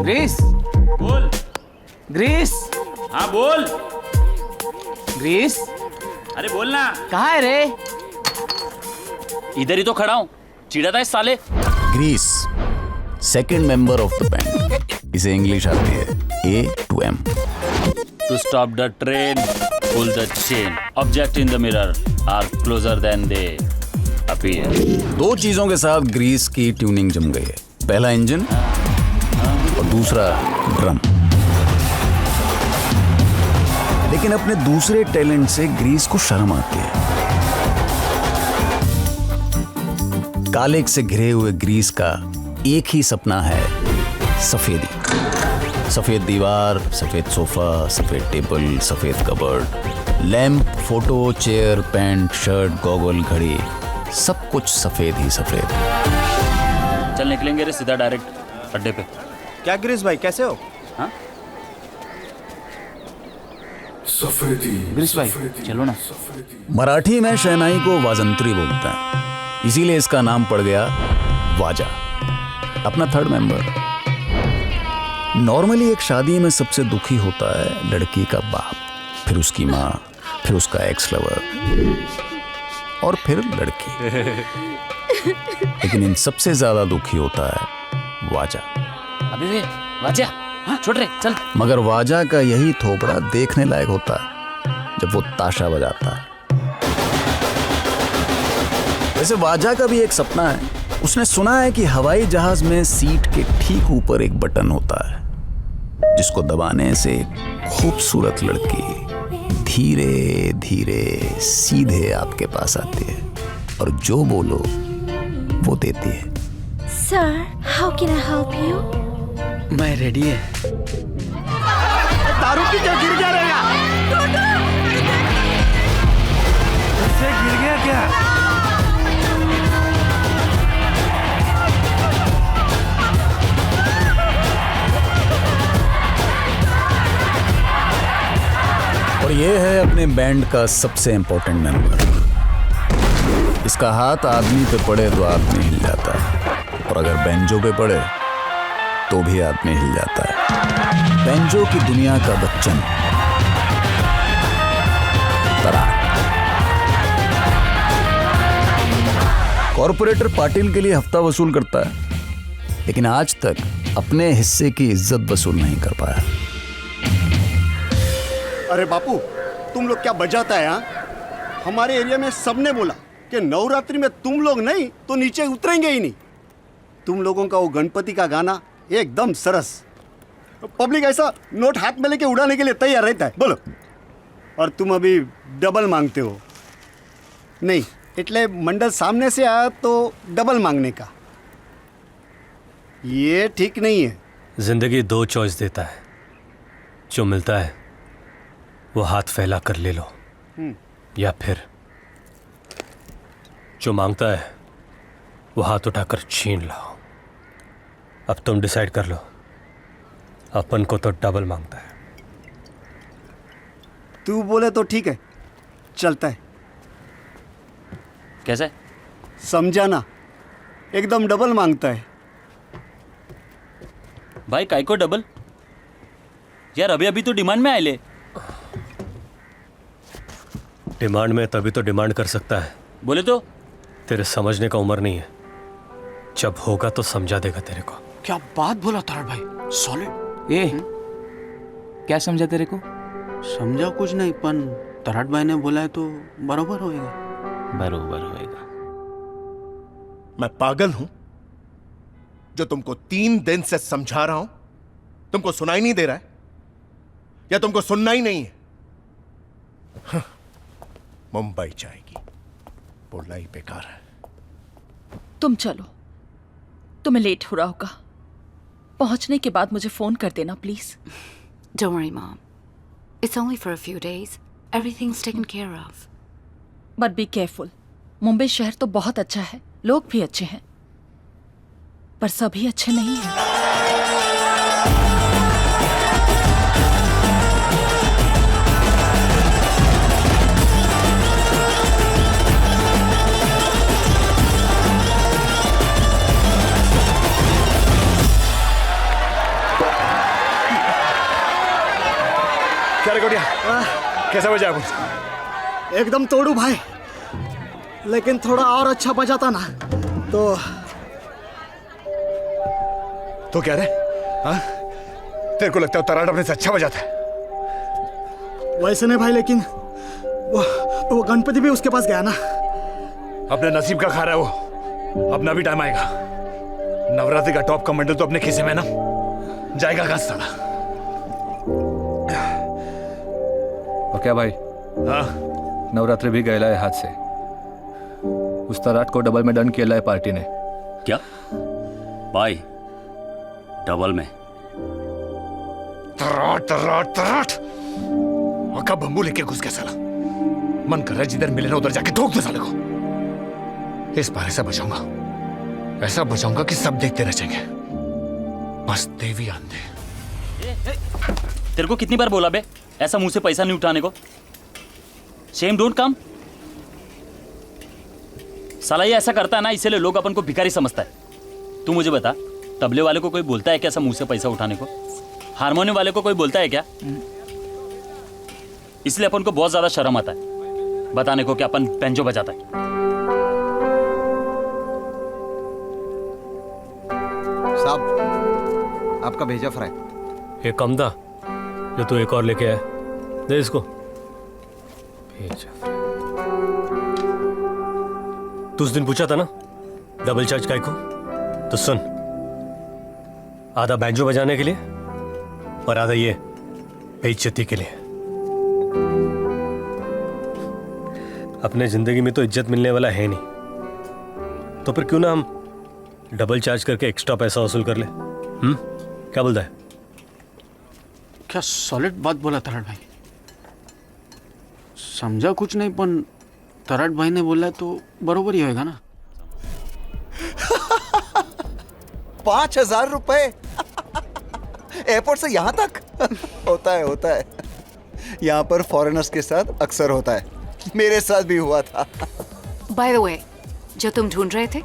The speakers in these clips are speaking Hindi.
ग्रीस, बोल। ग्रीस, हाँ बोल। ग्रीस, अरे बोल ना। कहाँ है रे? इधर ही तो खड़ा हूँ, चिढ़ा था इस साले। ग्रीस second member of the band, इसे इंग्लिश आती है A to M। To stop the train, pull the chain. Object in the mirror are closer than they appear. दो चीजों के साथ ग्रीस की ट्यूनिंग जम गई है, पहला इंजन और दूसरा ड्रम। लेकिन अपने दूसरे टैलेंट से ग्रीस को शर्म आती है। काले से घिरे हुए ग्रीस का एक ही सपना है, सफेदी। सफेद दीवार, सफेद सोफा, सफेद टेबल, सफेद cupboard, lamp, photo, chair, pant, shirt, goggle, घड़ी, सब कुछ सफेद ही सफेद। चल निकलेंगे रे सीधा डायरेक्ट अड्डे पे। क्या ग्रीस भाई, कैसे हो? हाँ ग्रीस भाई, चलो ना। मराठी में शहनाई को वाजंत्री बोलते हैं, इसीलिए इसका नाम पड़ गया वाजा। अपना थर्ड मेंबर। नॉर्मली एक शादी में सबसे दुखी होता है लड़की का बाप, फिर उसकी माँ, फिर उसका एक्स लवर और फिर लड़की। लेकिन इन सबसे ज्यादा दुखी होता है वाजा। अबे वे वाजा, हाँ छोड़ रे चल। मगर वाजा का यही थोबड़ा देखने लायक होता है जब वो ताशा बजाता है। वैसे वाजा का भी एक सपना है। उसने सुना है कि हवाई जहाज में सीट के ठीक ऊपर एक बटन होता है जिसको दबाने से खूबसूरत लड़की धीरे धीरे सीधे आपके पास आती है और जो बोलो वो देती है। Sir, how can I help you? मैं रेडी है। दारू पी के गिर गया रहेगा। उससे गिर गया क्या? और ये है अपने बैंड का सबसे इंपॉर्टेंट मेंबर। इसका हाथ आदमी पे पड़े तो आदमी हिल जाता है, और अगर बैंजो पे पड़े तो भी आदमी हिल जाता है। बैंजो की दुनिया का बच्चन तराट। कॉर्पोरेटर पाटिल के लिए हफ्ता वसूल करता है, लेकिन आज तक अपने हिस्से की इज्जत वसूल नहीं कर पाया। अरे बापू, तुम लोग क्या बजाता है यहाँ? हमारे एरिया में सबने बोला कि नवरात्रि में तुम लोग नहीं तो नीचे उतरेंगे ही नहीं। तुम लोगों का वो गणपति का गाना एकदम सरस। पब्लिक ऐसा नोट हाथ में लेके उड़ाने के लिए तैयार रहता है। बोलो। और तुम अभी डबल मांगते हो। नहीं, इतने मंडल सामने से आया तो डबल मांगने का, ये ठीक नहीं है। जिंदगी दो चॉइस देता है, जो मिलता है वो हाथ फैला कर ले लो, या फिर जो मांगता है वो हाथ उठाकर छीन लो। अब तुम डिसाइड कर लो, अपन को तो डबल मांगता है। तू बोले तो ठीक है, चलता है। कैसे? समझा ना, एकदम डबल मांगता है। भाई काय को डबल? यार अभी अभी तो डिमांड में आए ले। डिमांड में तभी तो डिमांड कर सकता है। बोले तो तेरे समझने का उम्र नहीं है, जब होगा तो समझा देगा तेरे को। क्या बात बोला तार भाई, सॉलिड। ए क्या समझा तेरे को? समझा कुछ नहीं, पण तराट भाई ने बोला है तो बरोबर होएगा। बरोबर होएगा। मैं पागल हूं जो तुमको 3 दिन से समझा रहा हूं? तुमको सुनाई नहीं दे रहा है, या तुमको सुनना ही नहीं है? हाँ, मुंबई जाएगी, बोलना ही बेकार है। तुम चलो, तुम्हें लेट हो रहा होगा। पहुंचने के बाद मुझे फोन कर देना please. Don't worry, Mom. It's only for a few days. Everything's taken care of. But be careful. Mumbai शहर तो बहुत अच्छा है, लोग भी अच्छे हैं, पर सभी अच्छे नहीं हैं। छोटिया कैसा बजा कुछ? एकदम तोड़ू भाई, लेकिन थोड़ा और अच्छा बजाता ना तो क्या रे? हाँ? तेरे को लगता है तराट अपने से अच्छा बजाता है? वैसे नहीं भाई, लेकिन वो गणपति भी उसके पास गया ना। अपने नसीब का खा रहा है वो। अपना भी टाइम आएगा। नवरात्रि का टॉप कमेंडल तो अपने खिसे में ना जाएगा का साला। और क्या भाई? हाँ? नवरात्रि भी गया है हाथ से। उस तराट को डबल में डन किया है पार्टी ने। क्या भाई? डबल में? तराट तराट तराट का बम्बू लेके घुस गया साला। मन कर रहा है जिधर मिले ना उधर जाके ठोक दे साले को। इस बार ऐसा बचाऊंगा कि सब देखते रह जाएंगे। बस देवी आंधे। तेरे को कितनी बार बोला बे ऐसा मुंह से पैसा नहीं उठाने को? Shame don't come. साला ये ऐसा करता है ना, इसलिए लोग अपन को भिखारी समझता है। तू मुझे बता, तबले वाले को कोई बोलता है क्या ऐसा मुंह से पैसा उठाने को? हारमोनियम वाले को कोई बोलता है क्या? इसलिए अपन को बहुत ज्यादा शर्म आता है बताने को कि अपन पेंजो बजाता है। साहब, आपका भेजा फ्राई। ये कम था जो तू एक और लेके आया। दे इसको। भेजा फ्राई। तू उस दिन पूछा था ना डबल चार्ज काय को? तो सुन, आधा बैंजो बजाने के लिए और आधा ये बेइज्जती के लिए। अपने जिंदगी में तो इज्जत मिलने वाला है नहीं, तो फिर क्यों ना हम डबल चार्ज करके एक्स्ट्रा पैसा वसूल कर ले? क्या बोलता है? क्या सॉलिड बात बोला तराट भाई। समझा कुछ नहीं, पण तराट भाई ने बोला तो बरोबर ही होएगा ना। 5,000 रुपए एयरपोर्ट से यहां तक? होता है यहाँ पर फॉरेनर्स के साथ अक्सर होता है। मेरे साथ भी हुआ था। By the way, जो तुम ढूंढ रहे थे,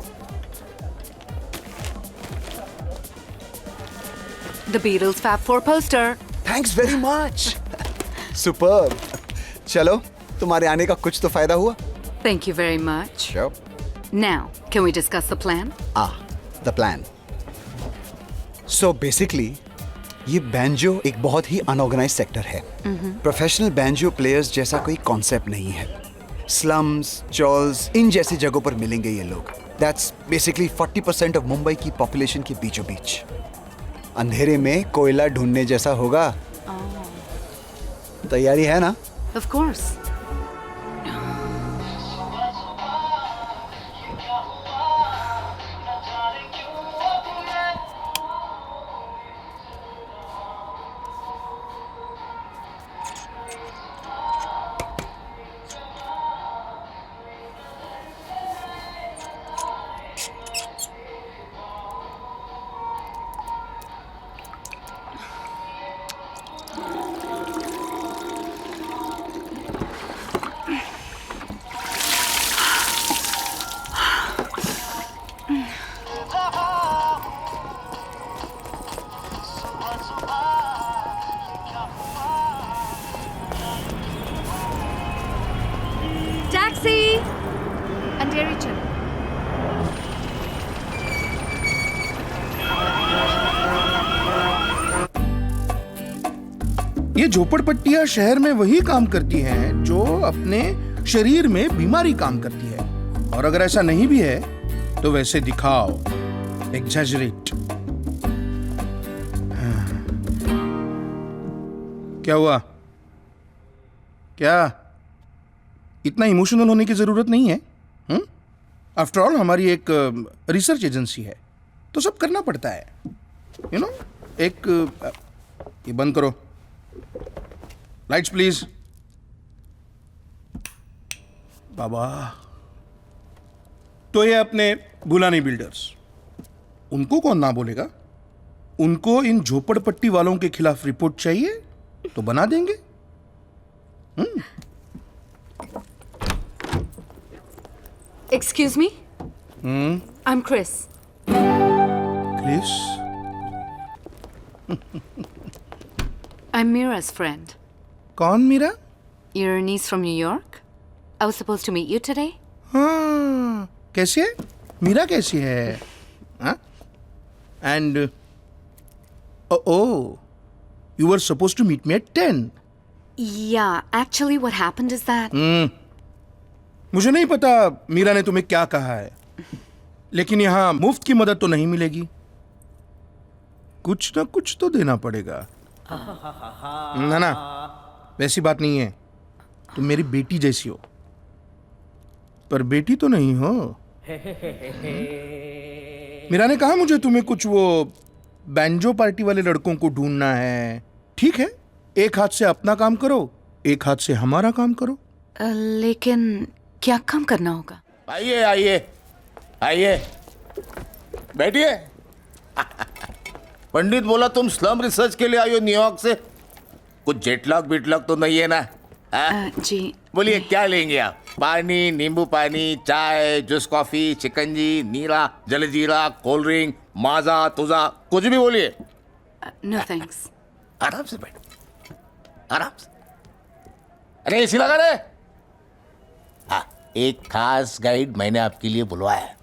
The Beatles Fab 4 poster. Thanks very much. Superb. चलो, तुम्हारे आने का कुछ तो फायदा हुआ। Thank you very much. Sure. Now, can we discuss the plan? The plan. So basically ये बैंजो एक बहुत ही अनऑर्गेनाइज सेक्टर है। प्रोफेशनल बैंजो प्लेयर्स जैसा कोई कॉन्सेप्ट नहीं है। स्लम्स, चॉल्स, इन जैसी जगहों पर मिलेंगे ये लोग। दैट्स बेसिकली 40% ऑफ मुंबई की पॉपुलेशन के बीचों बीच। अंधेरे में कोयला ढूंढने जैसा होगा। तैयारी है ना? Of course. Taxi! Andheri chalo. ये झोपड़पट्टियां शहर में वही काम करती हैं जो अपने शरीर में बीमारी काम करती है। और अगर ऐसा नहीं भी है तो वैसे दिखाओ, एग्जैजरेट। क्या हुआ? क्या इतना इमोशनल होने की जरूरत नहीं है? आफ्टर ऑल हमारी एक रिसर्च एजेंसी है, तो सब करना पड़ता है। यू नो, एक ये बंद करो। Lights please. बाबा, तो ये अपने बुलानी बिल्डर्स, उनको कौन ना बोलेगा? उनको इन झोपड़पट्टी वालों के खिलाफ रिपोर्ट चाहिए तो बना देंगे। Excuse me? I'm Chris. Chris? I'm Mira's friend. कौन Meera? Your niece from New York? I was supposed to meet you today. हाँ, कैसी है? मीरा कैसी है? हाँ? And oh, you were supposed to meet me at 10. Yeah, actually what happened is that मुझे नहीं पता मीरा ने तुम्हें क्या कहा है, लेकिन यहाँ मुफ्त की मदद तो नहीं मिलेगी, कुछ ना कुछ तो देना पड़ेगा। ना ना, वैसी बात नहीं है, तुम मेरी बेटी जैसी हो, पर बेटी तो नहीं हो। मीरा ने कहा मुझे तुम्हें कुछ वो बैंजो पार्टी वाले लड़कों को ढूंढना है। ठीक है, एक हाथ से अपना काम करो, एक हाथ से हमारा काम करो। लेकिन क्या काम करना होगा? आइए आइए आइए, बैठिए। पंडित बोला तुम स्लम रिसर्च के लिए आई हो न्यूयॉर्क से, कुछ जेटलॉग बिटलॉग तो नहीं है ना? जी बोलिए क्या लेंगे आप? पानी, नींबू पानी, चाय, जूस कॉफी, चिकंजी, नीरा, जलजीरा, कोल्ड ड्रिंक, माजा, तुजा, कुछ भी बोलिए। No thanks. आराम से बैठो, आराम से। अरे एसी लगा रे। हाँ, एक खास गाइड मैंने आपके लिए बुलवाया है।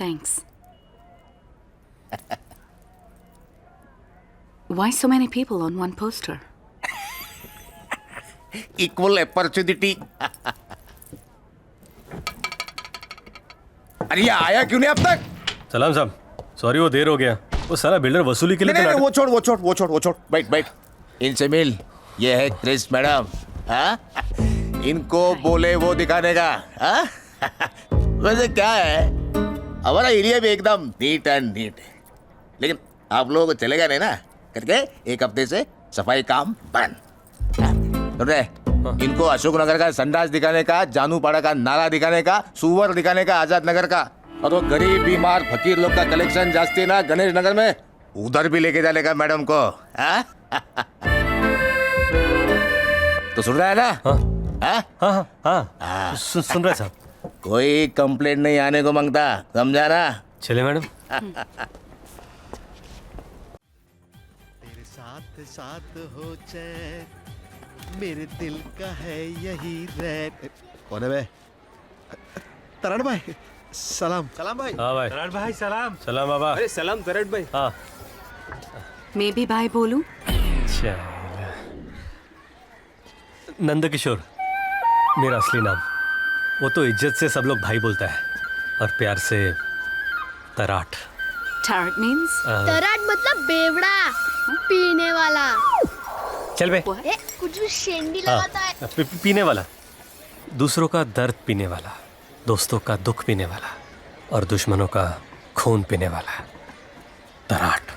Thanks. Why so many people on one poster? Equal opportunity. अरे ये आया क्यों नहीं अब तक? सलाम साहब, सॉरी वो देर हो गया। वो सारा बिल्डर वसूली के लिए नहीं, तो नहीं, वो छोड़, बैठ बैठ। इनसे मिल, ये है क्रिस मैडम। हाँ, इनको बोले वो दिखाने का। हाँ? वैसे क्या है, हमारा एरिया भी एकदम नीट एंड नीट है, लेकिन आप लोगों को चलेगा नहीं ना करके एक हफ्ते से सफाई काम बंद। इनको अशोकनगर का संडास दिखाने का, जानूपाड़ा का नाला दिखाने का, सुवर दिखाने का, आजाद नगर का, और वो गरीब बीमार फकीर लोग का कलेक्शन जास्ती ना गणेश नगर में, उधर भी लेके जाने का मैडम को। हाँ? तो सुन रहा है ना? हाँ हाँ हाँ, सुन रहे साहब। कोई कंप्लेंट नहीं आने को मांगता, समझा ना? चले मैडम। तेरे साथ साथ हो चैन, मेरे दिल का है यही रैन। कौन है बे? तरण भाई, सलाम। सलाम भाई। हाँ भाई। तरण भाई सलाम। सलाम बाबा। अरे सलाम तरण भाई। हाँ। मैं भी भाई बोलूं? नंदकिशोर मेरा असली नाम। वो तो इज्जत से सब लोग भाई बोलता है, और प्यार से तराट। Tarot means? तराट मतलब बेवड़ा, पीने वाला। चल बे। कुछ भी शेंडी लगाता है। पीने वाला, दूसरों का दर्द पीने वाला, दोस्तों का दुख पीने वाला, और दुश्मनों का खून पीने वाला। तराट।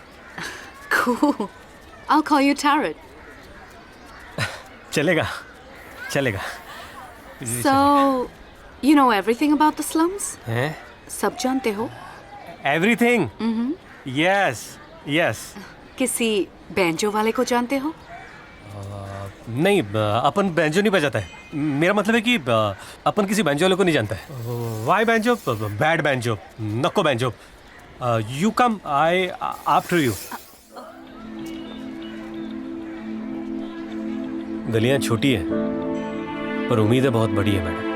Cool. I'll call you Tarot. चलेगा चलेगा। So, you know everything about the slums? हैं? सब जानते हो? एवरीथिंग। Yes yes. किसी बैंजो वाले को जानते हो? नहीं, अपन बैंजो नहीं बजाता है। मेरा मतलब है कि अपन किसी बैंजो वाले को नहीं जानता है। Why banjo? बैड बैंजो, नको banjo. You come, I after you. गलियां छोटी है, पर उम्मीदें बहुत बड़ी है मैडम।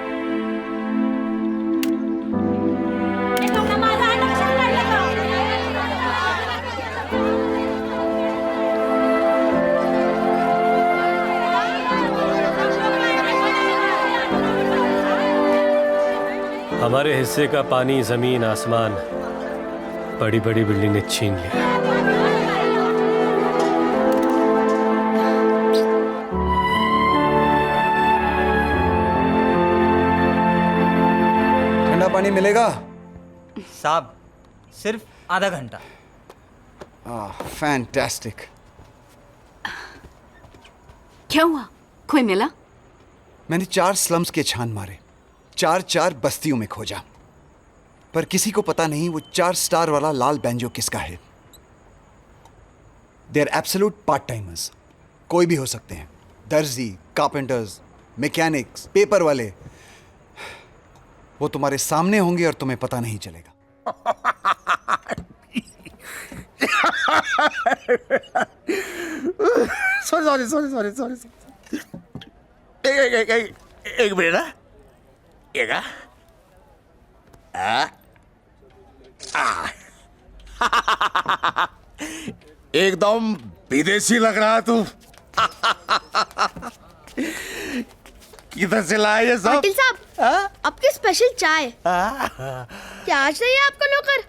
हमारे हिस्से का पानी, जमीन, आसमान बड़ी बड़ी बिल्डिंग ने छीन लिया। ठंडा पानी मिलेगा? साहब सिर्फ आधा घंटा। फैंटास्टिक। क्या हुआ? कोई मिला? मैंने 4 स्लम्स के छान मारे, 4 बस्तियों में खोजा, पर किसी को पता नहीं वो 4 स्टार वाला लाल बैंजो किसका है। They are absolute part timers, कोई भी हो सकते हैं। दर्जी, कारपेंटर्स, मैकेनिक्स, पेपर वाले। वो तुम्हारे सामने होंगे और तुम्हें पता नहीं चलेगा। सॉरी। एक मिनट ना एक एकदम विदेशी लग रहा तू। किधर से लाया ये सब? पाटिल साहब, आपकी स्पेशल चाय। क्या आज नहीं है आपका नौकर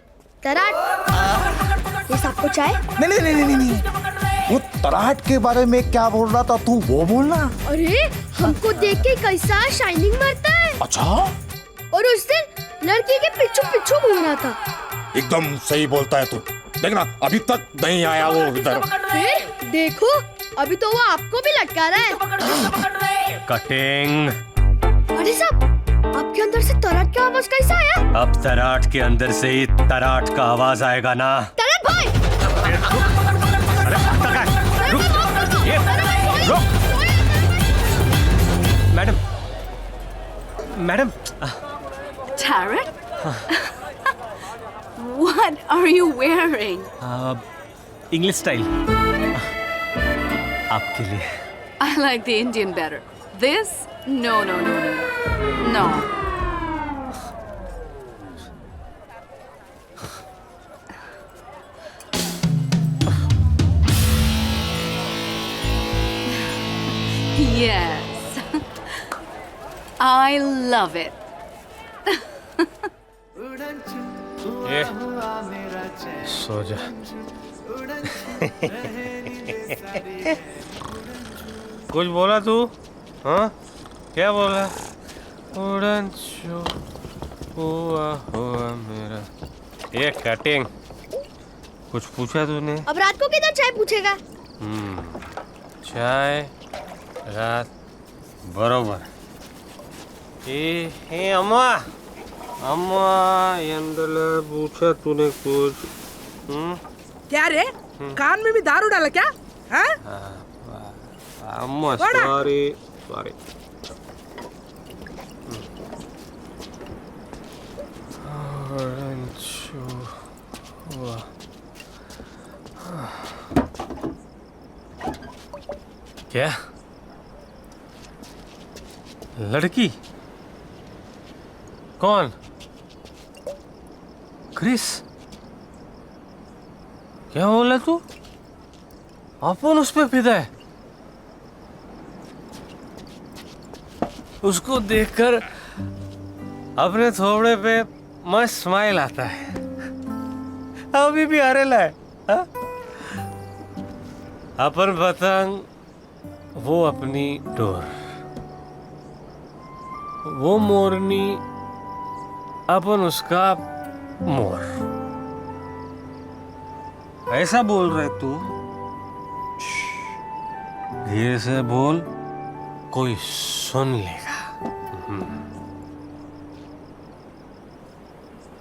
तराट? ये सबको चाय? नहीं, वो तराट के बारे में क्या बोल रहा था तू, वो बोलना। अरे हमको देख के कैसा शाइनिंग मारता है। अच्छा, और उस दिन लड़की के पीछू पीछू घूम रहा था। एकदम सही बोलता है तू। देखना अभी तक नहीं आया वो इधर। फिर देखो, अभी तो वो आपको भी लटका रहा है। कटिंग। अरे साहब, आपके अंदर से तराट की आवाज कैसा आया? अब तराट के अंदर से ही तराट का आवाज आएगा ना। तराट भाई! Madam, madam. Tarot? What are you wearing? English style आपके लिए। I like the Indian better. This? No. No. Yes. I love it. ये सो जा। कुछ बोला तू? हाँ, क्या बोला? उड़न छू हुआ मेरा। ये कटिंग, कुछ पूछा तूने? अब रात को किधर चाय पूछेगा? चाय रात बरोबर। ए अम्मा, अम्मा ಎಂದಲ್ಲ पूछा तूने कुछ? क्या रे, कान में भी दारू डाला क्या? हाँ? अम्मा सॉरी। क्या लड़की? कौन? क्रिस? क्या बोला तू? अपन उस पे फिदा है? उसको देखकर अपने थोबड़े पे मस्त स्माइल आता है। अभी भी हरेला है। हा? अपन पतंग, वो अपनी डोर, वो मोरनी, अपन उसका मोर। ऐसा बोल रहे तू? धीरे से बोल, कोई सुन लेगा।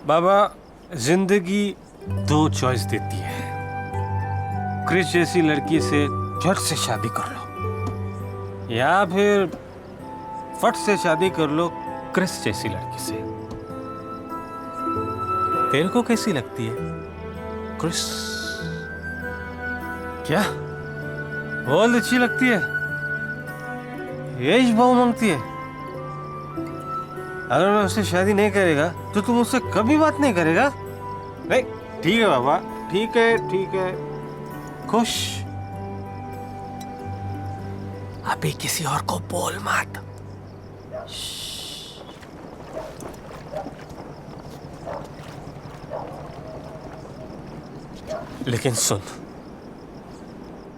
बाबा, जिंदगी दो चॉइस देती है। क्रिस जैसी लड़की से झट से शादी कर लो, या फिर फट से शादी कर लो क्रिस जैसी लड़की से। तेरे को कैसी लगती है क्रिस? क्या बहुत अच्छी लगती है? एज बहु मांगती है? अगर मैं उससे शादी नहीं करेगा तो तुम उससे कभी बात नहीं करेगा? नहीं, ठीक है बाबा, ठीक है, खुश। अभी किसी और को बोल मत। लेकिन सुन,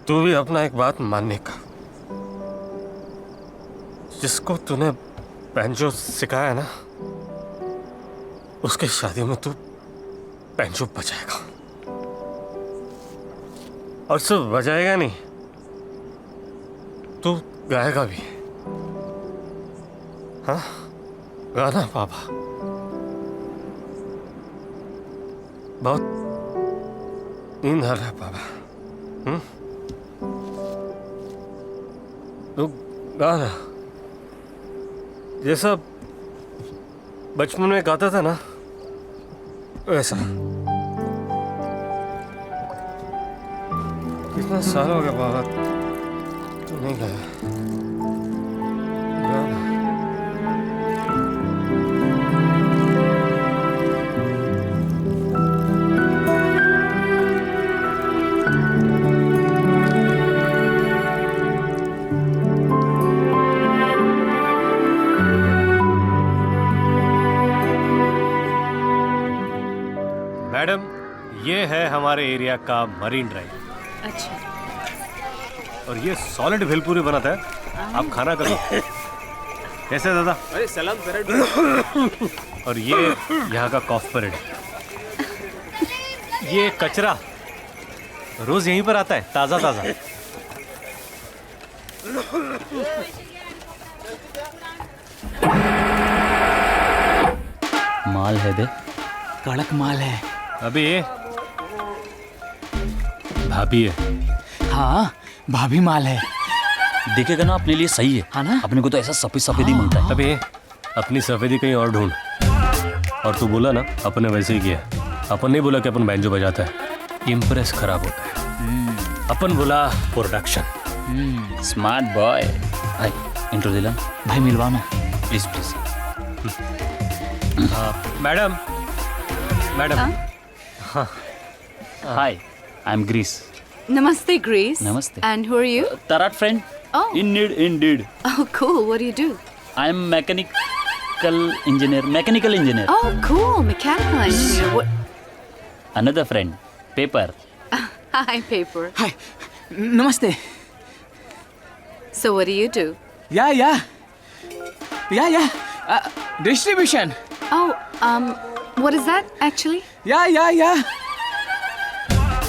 तू भी अपना एक बात मानने का। जिसको तूने बैंजो सिखाया ना, उसके शादी में तू बैंजो बजाएगा। और सिर्फ बजाएगा नहीं, तू गाएगा भी। हाँ, गाना बाबा। बहुत नींद आ रहा है बाबा। तो गाना जैसा बचपन में गाता था ना, वैसा। कितना साल हो गया बाबा तू नहीं गाया। हमारे एरिया का मरीन ड्राइव। अच्छा। और ये सॉलिड भेलपूरी बनाता है, आप खाना करो। कैसे दादा? अरे सलाम करें। और ये यहाँ का कॉफ परेड। ये कचरा रोज यहीं पर आता है, ताजा ताजा। माल है बे, कड़क माल है। अभी ये भाभी है। हाँ भाभी माल है। दिखेगा ना अपने लिए सही है, हाँ ना? अपने को तो ऐसा सफेद सफेद ही मिलता है। अभी अपनी सफेदी कहीं और ढूंढ। और तू बोला ना अपन ने वैसे ही किया। अपन नहीं बोला कि अपन बैंजो बजाता है, इम्प्रेस खराब होता है। अपन बोला प्रोडक्शन। Smart boy. भाई इंट्रो दिला भाई, मिलवा ना प्लीज प्लीज। Madam madam. हाँ hi, I am Grace. Namaste, Grace. Namaste. And who are you? Tarat friend. Oh. Indeed. Oh, cool. What do you do? I am mechanical engineer. Oh, cool. Mechanical engineer. What? Another friend. Paper. Hi, Paper. हाय, नमस्ते। So what do you do? या distribution. Oh, what is that actually? या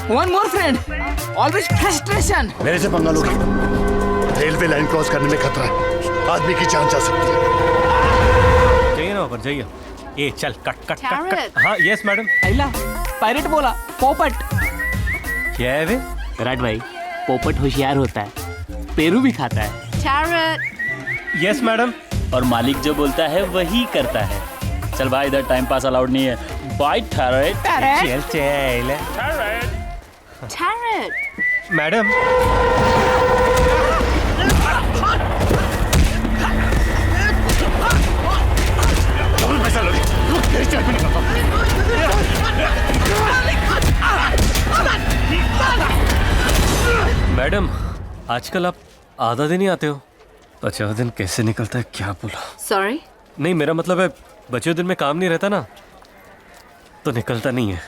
one more friend, always frustration. मेरे से पंगा लोगे, रेलवे लाइन क्रॉस करने में खतरा है, आदमी की जान जा सकती है। जाइए ना ऊपर जाइए। ये चल cut cut cut Carrot. Cut. हाँ यस मैडम। अल्ला पायरेट बोला, पोपट। क्या है वे? विराट भाई, पोपट होशियार होता है, पेरू भी खाता है। Carrot. Yes madam. और मालिक जो बोलता है वही करता है। चल भाई, इधर टाइम पास अलाउड नहीं है। बाय टैरेट। चल चल। Carrot. मैडम पैसा लोगे, मैडम आजकल आप आधा दिन ही आते हो, 50 दिन कैसे निकलता है क्या बोला? Sorry. नहीं मेरा मतलब है बचे दिन में काम नहीं रहता ना तो निकलता नहीं है।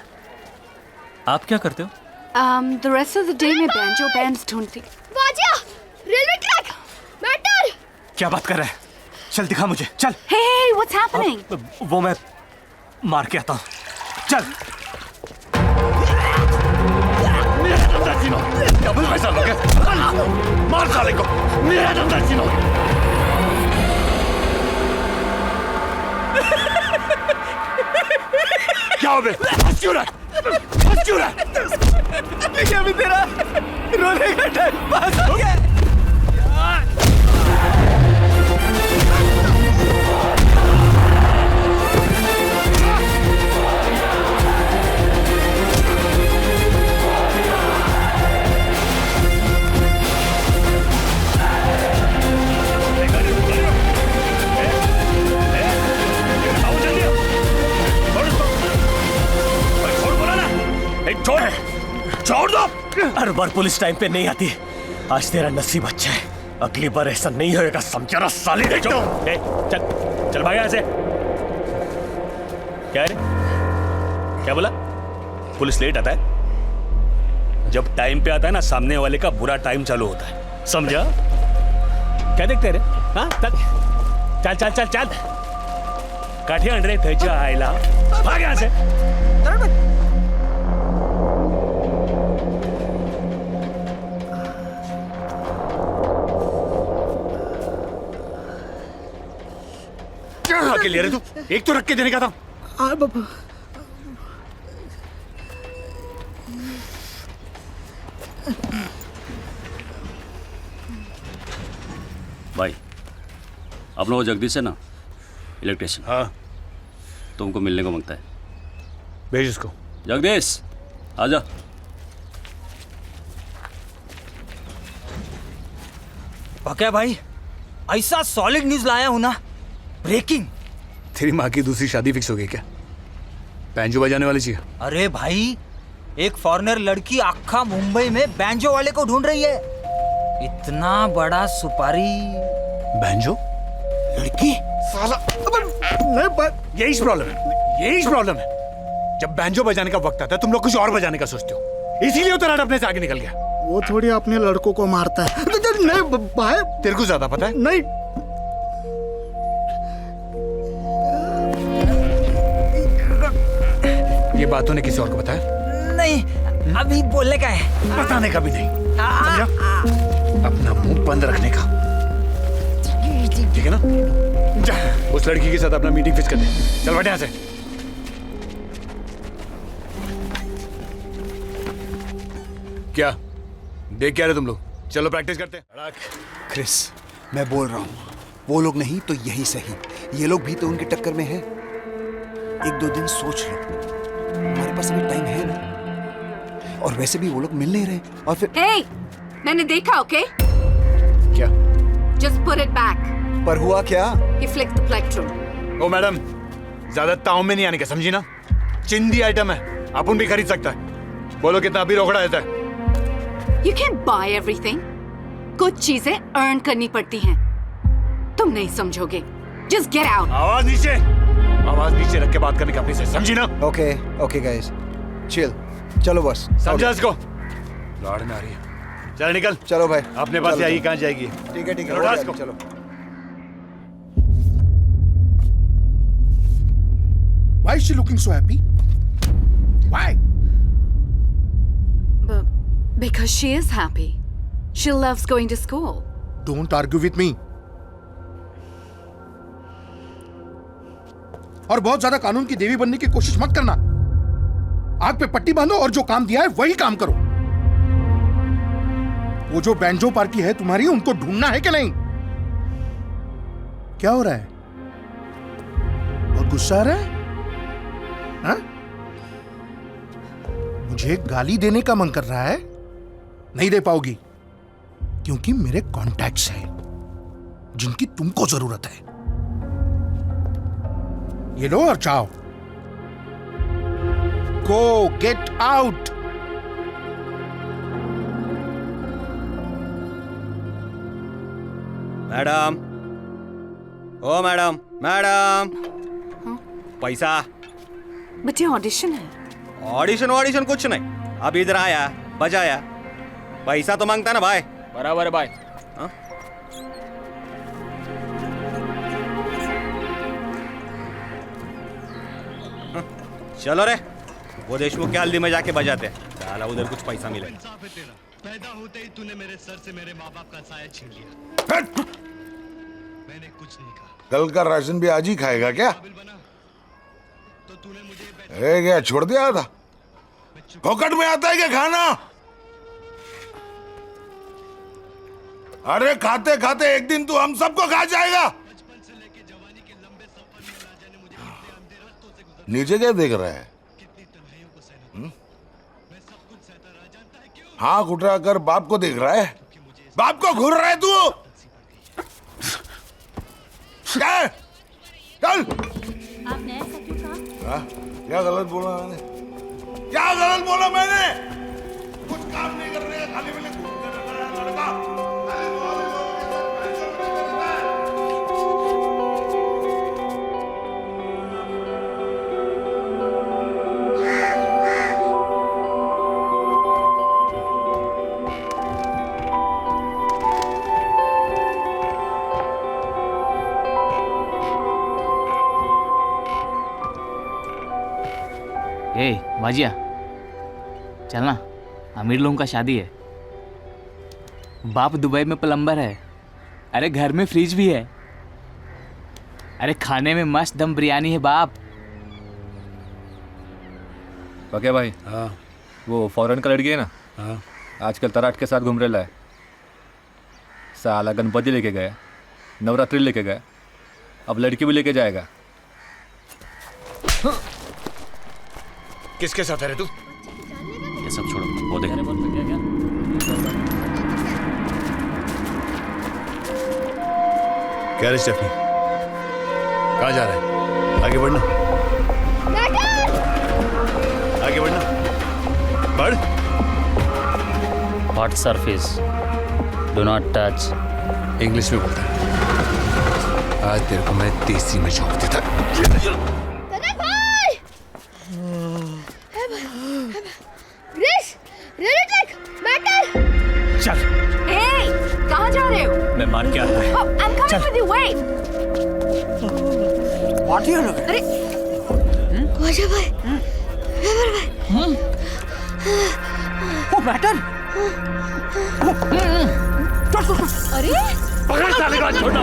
आप क्या करते हो? The rest of the day मैं banjo bands ढूंढती। बाजा, रेलवे ट्रैक, मेटल। क्या बात कर रहा है? चल दिखा मुझे, चल। Hey, what's happening? वो मैं मार के आता हूँ, चल। डबल पैसा लोगे, मार साले को। क्या हो बे? हंस क्यों रहा है? लेकिन अभी तेरा रोने का टाइम पास हो गया। छोड़ दो। हर बार पुलिस टाइम पे नहीं आती, आज तेरा नसीब अच्छा है, अगली बार ऐसा नहीं होएगा, समझा ना साले। चल चल भाग यहाँ से। क्या है? क्या बोला? पुलिस लेट आता है, जब टाइम पे आता है ना सामने वाले का बुरा टाइम चालू होता है, समझा? क्या देखते रे? हाँ चल चल चल चल, काठी अंडरे त्याच्या आईला, भाग यहाँ से। क्या ले रहे तू? एक तो रख के देने का था। बाबा भाई अपना वो जगदीश है ना, इलेक्ट्रिशियन। हाँ तुमको मिलने को मांगता है, भेज इसको। जगदीश आजा। पक्का भाई, ऐसा सॉलिड न्यूज लाया हूं ना, ब्रेकिंग। तेरी माँ की दूसरी शादी फिक्स हो गई क्या? बैंजो बजाने वाली चाहिए। अरे भाई, एक फॉरेनर लड़की आखा मुंबई में बैंजो वाले को ढूंढ रही है। इतना बड़ा सुपारी। बैंजो लड़की साला, यही प्रॉब्लम है, यही प्रॉब्लम है। जब बैंजो बजाने का वक्त आता है तुम लोग कुछ और बजाने का सोचते हो, इसीलिए तराट अपने से आगे निकल गया। वो थोड़ी अपने लड़कों को मारता है। नहीं भाई, तेरे को ज्यादा पता है। नहीं, ये बात तूने किसी और को बताया? नहीं, अभी बोलने का है। बताने का भी नहीं, समझा? अपना मुंह बंद रखने का, ठीक है ना? जा, उस लड़की के साथ अपना मीटिंग फिक्स कर दे। चल बैठ यहाँ से। क्या देख क्या रहे तुम लोग? चलो प्रैक्टिस करते हैं। क्रिस, मैं बोल रहा हूँ, वो लोग नहीं तो यही सही, ये लोग भी तो उनकी टक्कर में हैं। 1-2 दिन सोच लो, हमारे पास अभी टाइम है ना, और वैसे भी वो लोग मिल नहीं रहे। और फिर Hey, मैंने देखा, ओके? क्या? Just put it back. पर हुआ क्या? He flicked the plectrum. ओ मैडम, ज्यादा ताव में नहीं आने का, समझी ना? चिंदी आइटम है, अपन भी खरीद सकता है। बोलो कितना अभी रोकड़ा देता है? You can't buy everything. कुछ चीजें अर्न करनी पड़ती हैं। तुम नहीं समझोगे। Just get out. आवाज नीचे, आवाज नीचे रख के बात करने का अपनी से, समझी ना? ओके ओके गाइस, चिल, चलो बस। समझा इसको? लौड़ में आ रही है। चल निकल। चलो भाई, अपने पास चलो, आई चलो। कहाँ जाएगी? ठीक है, चलो, उठा इसको। चलो। Why is she looking so happy? Why? Because she is happy. She loves going to school. Don't argue with me. और बहुत ज्यादा कानून की देवी बनने की कोशिश मत करना। आग पे पट्टी बांधो और जो काम दिया है वही काम करो। वो जो बैंजो पार्टी है तुम्हारी, उनको ढूंढना है कि नहीं? क्या हो रहा है? बहुत गुस्सा आ रहा है? हाँ? मुझे गाली देने का मन कर रहा है? नहीं दे पाओगी, क्योंकि मेरे कॉन्टैक्ट्स हैं जिनकी तुमको जरूरत है। ये लो और जाओ। गो, गेट आउट। मैडम, ओ मैडम, मैडम, पैसा। बट ये ऑडिशन है। ऑडिशन कुछ नहीं, अब इधर आया, बजाया, पैसा तो मांगता ना भाई। बराबर है भाई। हाँ? चलो रे, वो देशमुख के हल्दी में जाके बजाते हैं, साला उधर कुछ पैसा मिले। पैदा होते ही तूने मेरे सर से मेरे माँ बाप का साया छीन लिया। मैंने कुछ नहीं कहा। कल का राशन भी आज ही खाएगा क्या? क्या छोड़ दिया था? फोकट में आता है क्या खाना? अरे खाते खाते एक दिन तू हम सबको खा जाएगा। नीचे क्या देख रहा है? हाँ उठा कर बाप को देख रहा है? बाप को घूर रहा है तू? क्या? चल। आपने ऐसा क्यों कहा? क्या गलत बोला मैंने? क्या गलत बोला मैंने? कुछ काम नहीं कर रहे, खाली में घूमते रहता है लड़का। ए भाजिया, चलना, अमीर लोगों का शादी है। बाप दुबई में प्लम्बर है। अरे घर में फ्रिज भी है। अरे खाने में मस्त दम बिरयानी है बाप। ओके भाई। हाँ। वो फॉरेन का लड़की है ना? हाँ। आजकल तराट के साथ घूम रहा है। साला गणपति लेके गया, नवरात्रि लेके गया, अब लड़की भी लेके जाएगा। किसके साथ है रे तू? ये सब छोड़ो, वो देख रहे क्या क्या? क्या रे स्टेफनी? कहाँ जा रहा है? आगे बढ़ना, आगे बढ़ना, बढ़। Hot surface, do not touch. English में बोलता है। आज तेरे को मैं देसी में झोंक देता। मैं मार के आता है। I'm coming with you. Wait. What are you doing? अरे वाजा भाई वो बैटर अरे पकड़ साले का छोटा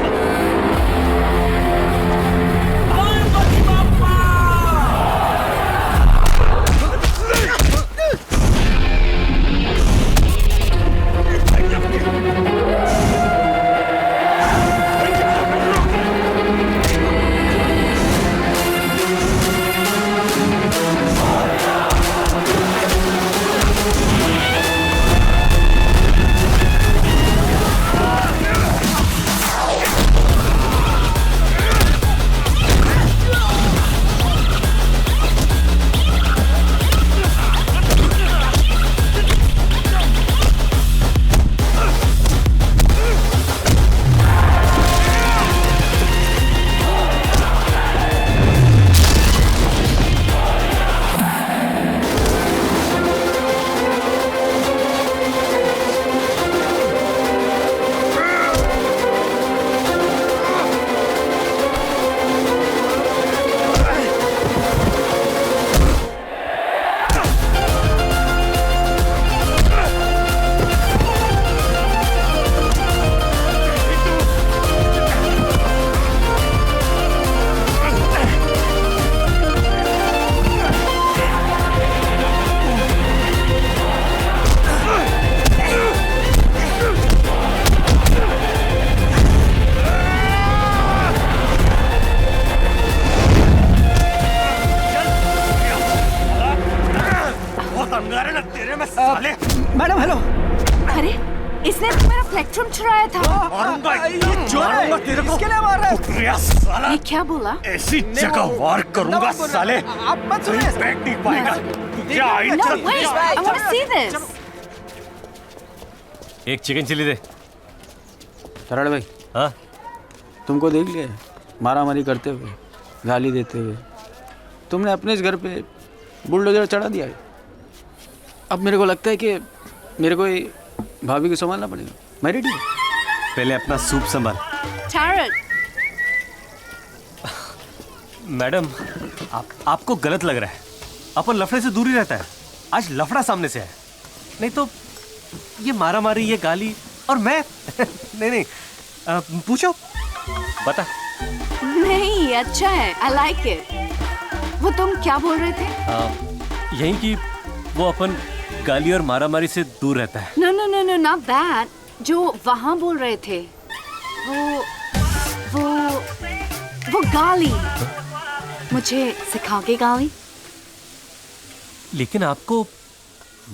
मैडम हेलो। अरे इसने मेरा फ्लेक्ट्रम चुराया था। इसके लिए मार रहा है। ये क्या बोला? ऐसी जगह वार करूंगा साले, आप मत सुनिए। बैठ नहीं पाएगा। No, wait, I want to see this. एक चिकन चिली दे। तराड़ भाई, हाँ तुमको देख लिया मारामारी करते हुए, गाली देते हुए। तुमने अपने इस घर पे बुलडोजर चढ़ा दिया है। अब मेरे को लगता है कि मेरे को ये भाभी को संभालना पड़ेगा। मैं रेडी हूँ। पहले अपना सूप संभाल। Tarot. मैडम आपको गलत लग रहा है। अपन लफड़े से दूर ही रहता है। आज लफड़ा सामने से है, नहीं तो ये मारा मारी, ये गाली और मैं नहीं पूछो, बता। नहीं, अच्छा है, I like it. वो तुम क्या बोल रहे थे? यही कि वो अपन गाली और मारा मारी से दूर रहता है। No, no, no, no, not that. जो वहाँ बोल रहे थे, वो गाली। मुझे सिखाओगे गाली? लेकिन आपको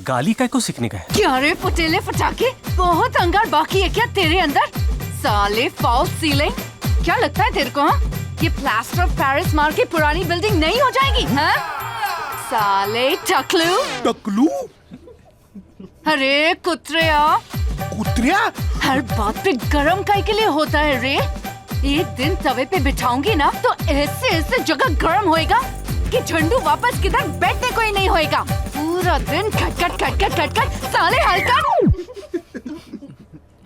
गाली काय को सीखने का है? क्या रे फुटेले फटाके, बहुत अंगार बाकी है क्या तेरे अंदर? साले फॉल्स सीलिंग, क्या लगता है तेरे को? हाँ? ये प्लास्टर ऑफ पेरिस मार के पुरानी बिल्डिंग नहीं हो जाएगी? हाँ? साले टकलू। टकलू? अरे कुत्रिया। कुत्रिया? हर बात पे गरम काहे के लिए होता है रे? एक दिन तवे पे बिठाऊंगी ना तो ऐसे जगह गरम होएगा कि झंडू वापस किधर बैठने को ही नहीं होएगा। पूरा दिन खटखट साले हल्का।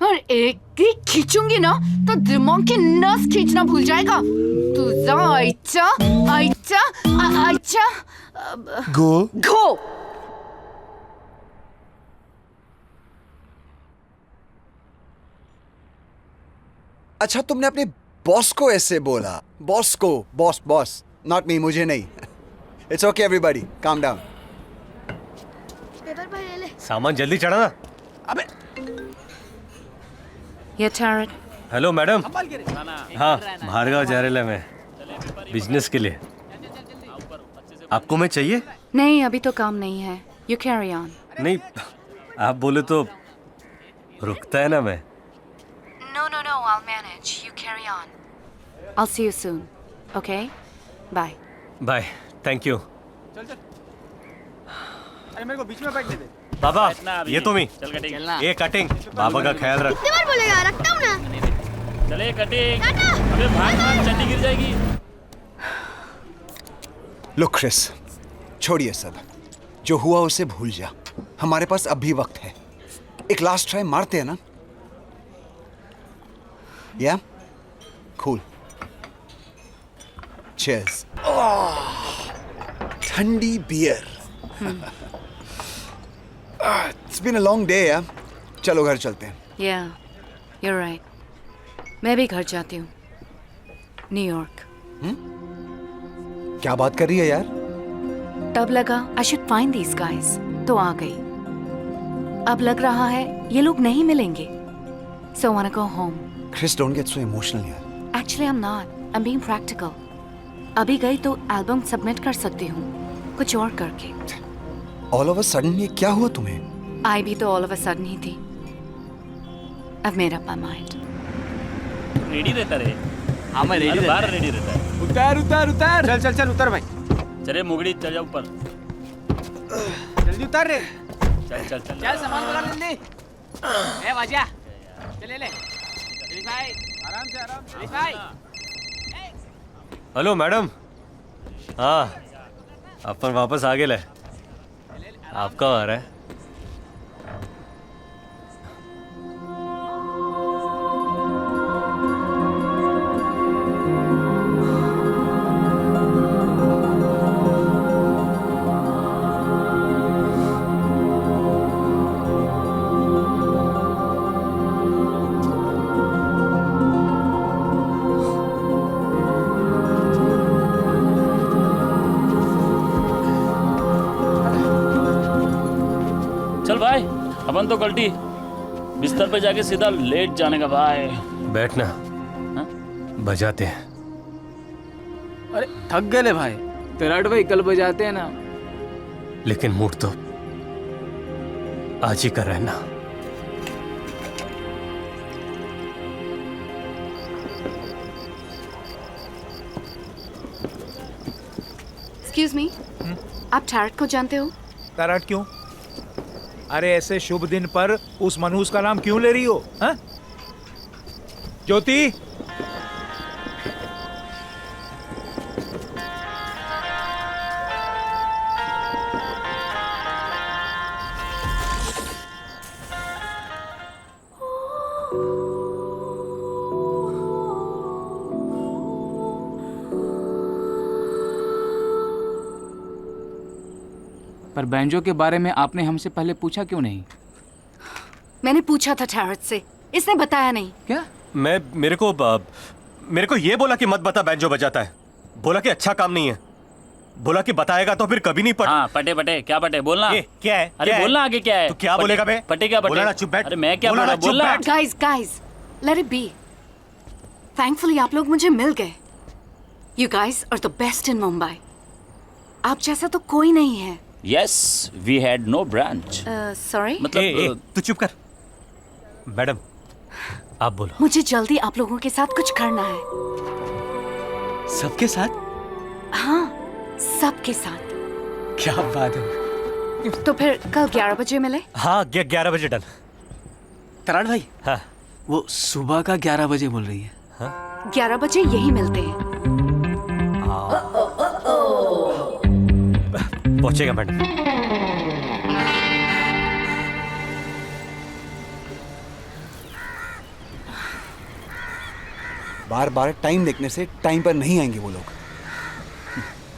और एक ही खींचूंगी ना तो दिमाग की नस खींचना भूल जाएगा। तुझा आइचा गो। अच्छा, तुमने अपने बॉस को ऐसे बोला? बॉस को? बॉस नॉट मी, मुझे नहीं। It's okay everybody, calm down. Paper भर ले। सामान जल्दी चढ़ा ना। अबे ये टैरेट। Hello madam. हाँ, भार्गव जा रहा है मैं बिजनेस के लिए। आपको मैं चाहिए? नहीं, अभी तो काम नहीं है। You carry on. नहीं, आप बोले तो रुकता है ना मैं। No, I'll manage. You carry on. I'll see you soon. Okay? Bye. Bye, thank you. अरे मेरे को बीच में बैठने दे। बाबा, ये तुम ही। ये कटिंग, बाबा का ख्याल रख। कितनी बार बोलेगा? रखता हूँ ना। चले कटिंग। अबे भाग चड्डी गिर जाएगी। लुक क्रिस, छोड़िए सब। जो हुआ उसे भूल जा। हमारे पास अब भी वक्त है। एक लास्ट ट्राई मारते हैं ना? Yeah? Cool. Cheers. ठंडी beer. It's been a long day, yeah? चलो घर चलते हैं. Yeah, you're right. मैं भी घर जाती हूँ. न्यूयॉर्क. क्या बात कर रही है यार? तब लगा I should find these guys. तो आ गई. अब लग रहा है ये लोग नहीं मिलेंगे. So I wanna go home. Chris, don't get so emotional यार. Actually, I'm not. I'm being practical. अभी गई तो एल्बम सबमिट कर सकती हूँ कुछ और करके. All of a sudden ये क्या हुआ तुम्हें? आई भी तो all of a sudden ही थी. I've made up my mind. Ready रहता रे. हाँ मैं रेडी बाहर रेडी रहता है. उतार उतार उतार. चल चल चल उतर भाई. चले मुगड़ी चल जा ऊपर. जल्दी उतार रे. चल चल चल. चल सामान पकड़ जल्दी. ए वाजा. चल ले. दिलीप भाई आराम से दिलीप भाई. Hello madam. हाँ अपन वापस आ गए. आपका आ रहा है. चल भाई अपन तो कल्टी बिस्तर पे जाके सीधा लेट जाने का भाई. बैठना. बजाते हैं. अरे थक गए भाई. विराट भाई कल बजाते हैं ना. लेकिन मूड तो आज ही कर रहा है ना. Excuse me. आप टैरट को जानते हो? टैरट क्यों? अरे ऐसे शुभ दिन पर उस मनहूस का नाम क्यों ले रही हो? हाँ? ज्योति, पर बैंजो के बारे में आपने हमसे पहले पूछा क्यों नहीं? मैंने पूछा था टैरट से. इसने बताया नहीं. क्या? मेरे को ये बोला कि मत बता बैंजो बजाता है. बोला कि अच्छा काम नहीं है. बोला कि बताएगा तो फिर कभी नहीं पटे. हाँ पटे पटे क्या पटे बोलना. क्या है? अरे बोलना आगे क्या है? तो क्या बोलेगा बे? पटे क्या पटे? बोला ना चुप बैठ. अरे मैं क्या बोला? बोलना. Guys, let it be. Thankfully आप लोग मुझे मिल गए. You guys are the best in Mumbai. आप जैसा तो कोई नहीं है. Yes, we had no branch. Sorry? मतलब तू चुप कर. मैडम आप बोलो. मुझे जल्दी आप लोगों के साथ कुछ करना है. सबके साथ? हाँ, सबके साथ. क्या बात है. तो फिर कल 11 बजे मिले? हाँ 11 बजे डन. तराड़ भाई. हाँ. वो सुबह का 11 बजे बोल रही है. हाँ? 11 बजे यही मिलते हैं. पहुंचेगा मैडम. बार बार टाइम देखने से टाइम पर नहीं आएंगे वो लोग.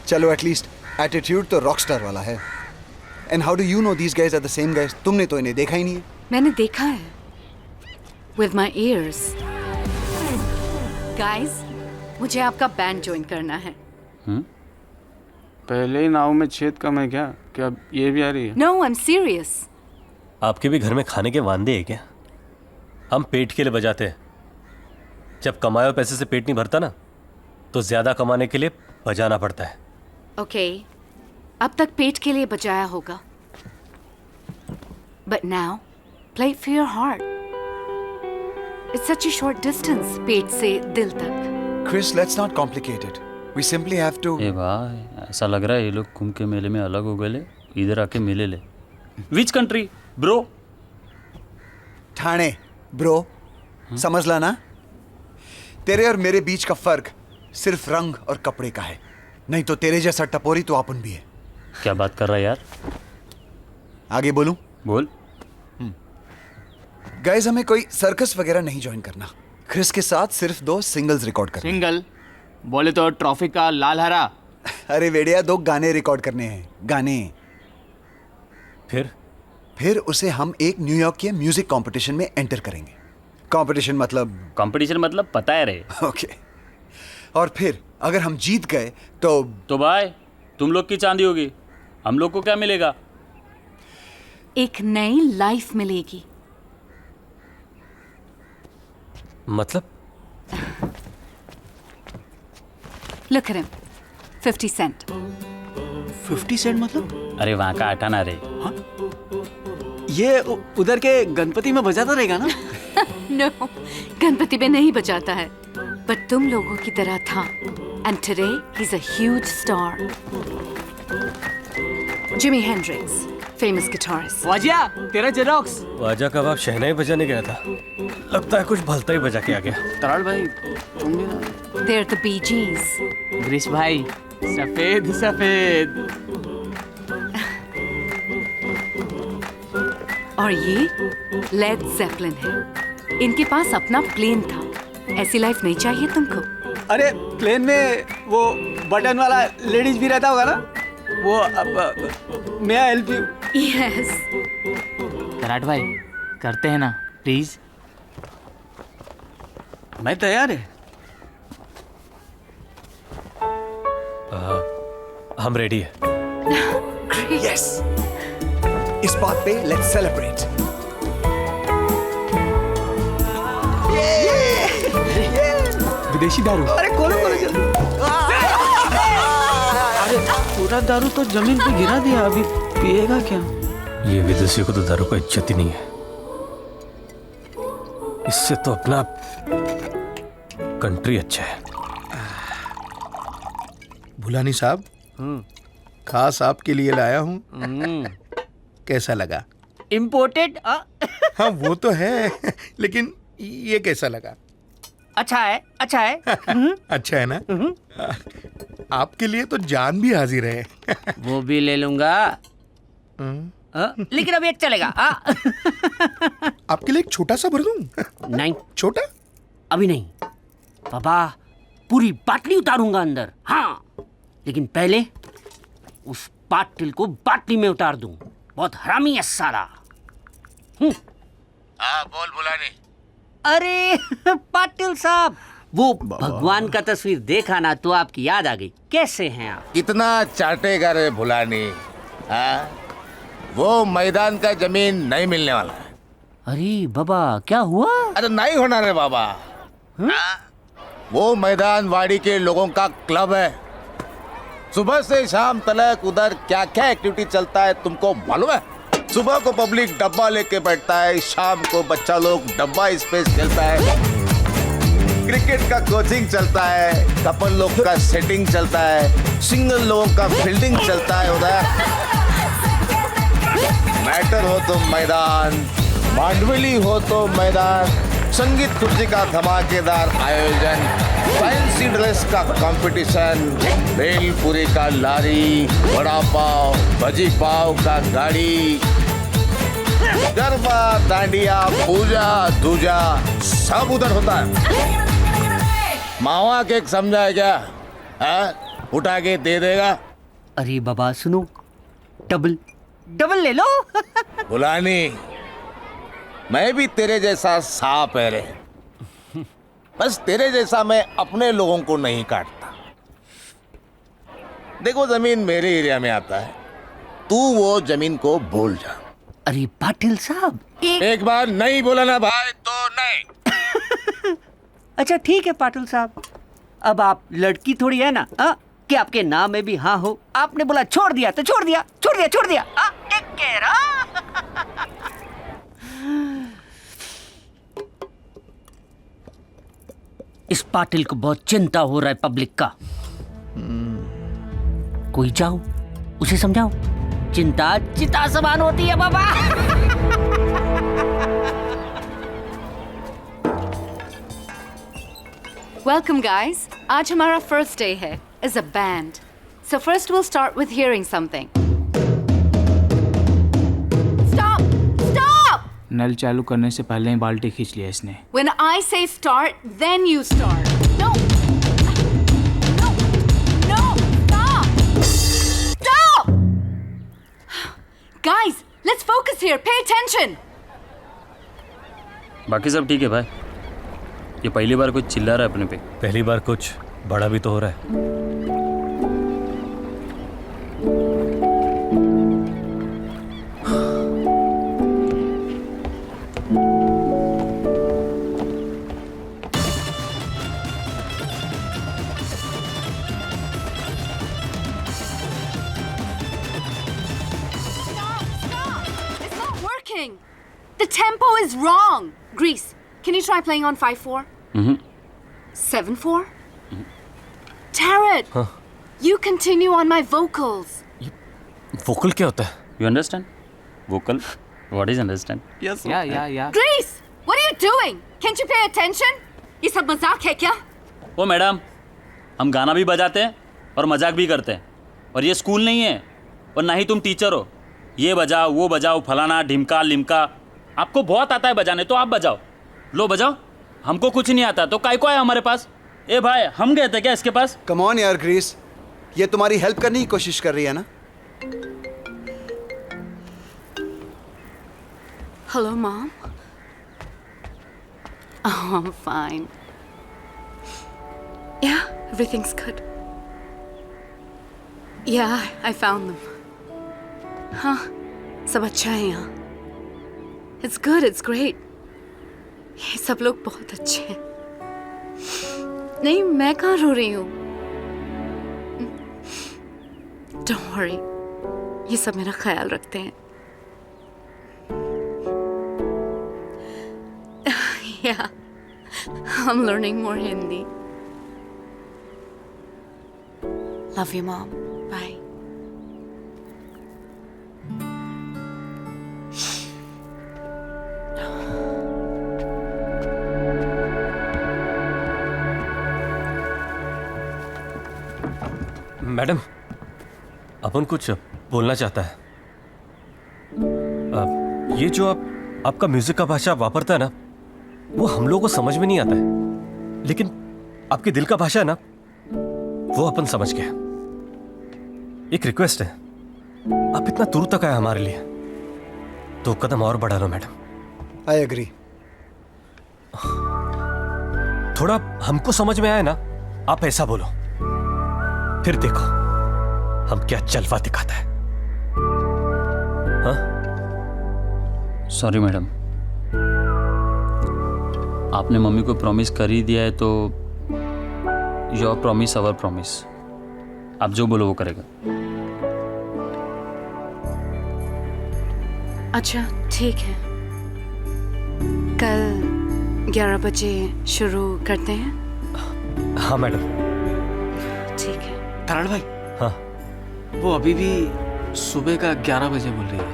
चलो एटलीस्ट एटीट्यूड तो रॉकस्टार वाला है. And how do you know these guys are the same guys? तुमने तो इन्हें देखा ही नहीं है. मैंने देखा है. With my ears. Guys, मुझे आपका बैंड ज्वाइन करना है. पहले ही नाव में छेद कम है क्या? क्या ये भी आ रही है? No, I'm serious. आपके भी घर में खाने के वांदे हैं क्या? हम पेट के लिए बजाते हैं. जब कमाए हुए पैसे से पेट नहीं भरता ना तो ज्यादा कमाने के लिए बजाना पड़ता है. Okay, अब तक पेट के लिए बजाया होगा. But now, play it for your heart. It's such a short distance, पेट से दिल तक. Chris, let's not complicate it. We simply have to. ए भाई ऐसा लग रहा है ये लोग कुंभ के मेले में अलग हो गए. इधर आके मिले ले. Which country, bro? Thane, bro. समझ ला ना. तेरे और मेरे बीच का फर्क सिर्फ रंग और कपड़े का है. नहीं तो तेरे जैसा टपोरी तो अपन भी है. क्या बात कर रहा है यार? आगे बोलूं? बोल. गाइस हमें कोई सर्कस वगैरह नहीं ज्वाइन करना. क्रिस के साथ सिर्फ 2 सिंगल्स रिकॉर्ड करने। सिंगल बोले तो ट्रॉफी का लाल हरा। अरे वेडिया, 2 गाने रिकॉर्ड करने हैं, गाने। फिर उसे हम एक न्यूयॉर्क के म्यूजिक कंपटीशन में एंटर करेंगे। कंपटीशन मतलब पता है रे। ओके। और फिर अगर हम जीत गए तो भाई तुम लोग की चांदी होगी, हम लोग को क्या मिलेगा? एक नई लाइफ मिलेगी। मतलब? Look at him. 50 cent. 50 Saint मतलब? अरे वहाँ का आटाना रे। ये उधर के गणपति में बजाता रहेगा ना? No, गणपति में नहीं बजाता है, but तुम लोगों की तरह था। And today he's a huge star. Jimi Hendrix, famous guitarist. वाजिया, तेरा जेरोक्स। वाजा का बाप शहनाई बजाने गया था, लगता है कुछ भलता ही बजा के आ गया। तराल भाई तुम भी ना। They're the Bee Gees. Girish भाई सफेद सफेद। और ये लेड जेपलिन है। इनके पास अपना प्लेन था। ऐसी लाइफ नहीं चाहिए तुमको? अरे प्लेन में वो बटन वाला लेडीज भी रहता होगा ना? वो मैं हेल्प यू? यस। तराट भाई करते हैं ना प्लीज? मैं तैयार है। हम रेडी है। यस, इस बात पे लेट्स सेलिब्रेट। विदेशी दारू। अरे खोलो जल्दी। अरे पूरा दारू तो जमीन पे गिरा दिया, अभी पिएगा क्या? ये विदेशी को तो दारू का इज्जत ही नहीं है, इससे तो अपना कंट्री अच्छा है। भुलानी साहब, खास आपके लिए लाया हूँ। कैसा लगा? इम्पोर्टेड? हाँ वो तो है, लेकिन ये कैसा लगा? अच्छा है, अच्छा है। अच्छा है ना? आपके लिए तो जान भी हाजिर है। वो भी ले लूंगा, लेकिन अब एक चलेगा। आपके लिए एक छोटा सा भर दूं? नहीं, छोटा अभी नहीं बाबा, पूरी बाटली उतारूंगा अंदर। हाँ, लेकिन पहले उस पाटिल को बाटली में उतार दूं। बहुत हरामी है साला। हाँ बोल भुलानी। अरे पाटिल साहब, वो भगवान का तस्वीर देखा ना तो आपकी याद आ गई। कैसे हैं आप? कितना चाटेगा रे भुलानी? हाँ, वो मैदान का जमीन नहीं मिलने वाला है। अरे बाबा क्या हुआ? अरे नहीं होना रे बाबा। वो मैदान वाड़ी के लोगों का क्लब है। सुबह से शाम तक उधर क्या क्या एक्टिविटी चलता है तुमको मालूम है? सुबह को पब्लिक डब्बा लेके बैठता है, शाम को बच्चा लोग डब्बा स्पेस खेलता है, क्रिकेट का कोचिंग चलता है, कपल लोग का सेटिंग चलता है, सिंगल लोगों का फील्डिंग चलता है उधर। मैटर हो तो मैदान, मांडविली हो तो मैदान, संगीत कुर्सी का धमाकेदार आयोजन, फैंसी ड्रेस का कंपटीशन, भेलपुरी का लारी, वड़ा पाव, भजी पाव का गाड़ी, गरबा, दांडिया, पूजा, दूजा सब उधर होता है। मावा केक समझा है क्या? है? उठा के दे देगा। अरे बाबा सुनो, डबल ले लो। भुलानी, मैं भी तेरे जैसा सांप है रे, बस तेरे जैसा मैं अपने लोगों को नहीं काटता। देखो जमीन मेरे एरिया में आता है, तू वो जमीन को बोल जा। अरे पाटिल साहब, एक बार नहीं बोला ना भाई तो नहीं। अच्छा ठीक है पाटिल साहब, अब आप लड़की थोड़ी है ना कि आपके नाम में भी हाँ हो। आपने बोला छोड़ दिया तो छोड़ दिया। Take care. इस पाटिल को बहुत चिंता हो रहा है पब्लिक का। कोई जाओ उसे समझाओ, चिंता चिता समान होती है बाबा। Welcome guys. आज हमारा first day है as a band. So first we'll start with hearing something. Stop! नल चालू करने से पहले ही बाल्टी खींच लिया इसने। When I say start, then you start. No. No. No. Stop. Stop. Guys, let's focus here. Pay attention. बाकी सब ठीक है भाई। ये पहली बार कुछ चिल्ला रहा है अपने पे। पहली बार कुछ बड़ा भी तो हो रहा है। It's not working. The tempo is wrong. Grease, can you try playing on 5/4? 7/4? Tarot, you continue on my vocals. Vocal क्या होता है? You understand? Vocal? What is understand? Yes. Yeah. Grease, what are you doing? Can't you pay attention? ये सब मजाक है क्या? ओ मैडम, हम गाना भी बजाते हैं और मजाक भी करते हैं, और ये स्कूल नहीं है और ना ही तुम टीचर हो। ये बजाओ, वो बजाओ, फलाना ढिमका लिमका। आपको बहुत आता है बजाने, तो आप बजाओ। लो बजाओ। हमको कुछ नहीं आता तो काय को है हमारे पास? ए भाई, हम गए थे क्या इसके पास? कम ऑन यार ग्रीस, ये तुम्हारी हेल्प करने की कोशिश कर रही है ना? Hello, Mom. Oh, I'm fine. Yeah, everything's good. Yeah, I found them. हाँ, सब अच्छा है यहाँ. It's good, it's great. ये सब लोग बहुत अच्छे हैं. नहीं, मैं कहाँ रो रही हूँ? Don't worry, ये सब मेरा ख्याल रखते हैं. Yeah, I'm learning more Hindi. Love you, Mom. Bye. Madam, अपन कुछ बोलना चाहता है। ये जो आपका म्यूजिक का भाषा वापरता है ना, वो हम लोगों को समझ में नहीं आता है, लेकिन आपके दिल का भाषा है ना, वो अपन समझ गया। एक रिक्वेस्ट है, आप इतना दूर तक आए हमारे लिए, तो कदम और बढ़ा लो मैडम। I agree. थोड़ा हमको समझ में आए ना, आप ऐसा बोलो, फिर देखो हम क्या जलवा दिखाता है। हाँ? सॉरी मैडम, आपने मम्मी को प्रॉमिस कर ही दिया है, तो योर प्रॉमिस अवर प्रॉमिस। आप जो बोलो वो करेगा। अच्छा, ठीक है। कल 11 बजे शुरू करते हैं? हाँ मैडम। ठीक है। तरण भाई, हाँ, वो अभी भी सुबह का 11 बजे बोल रही है।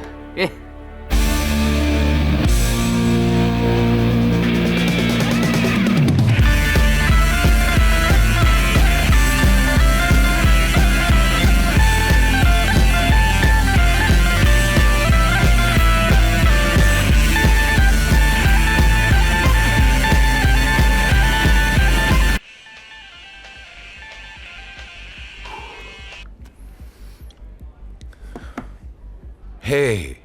Hey,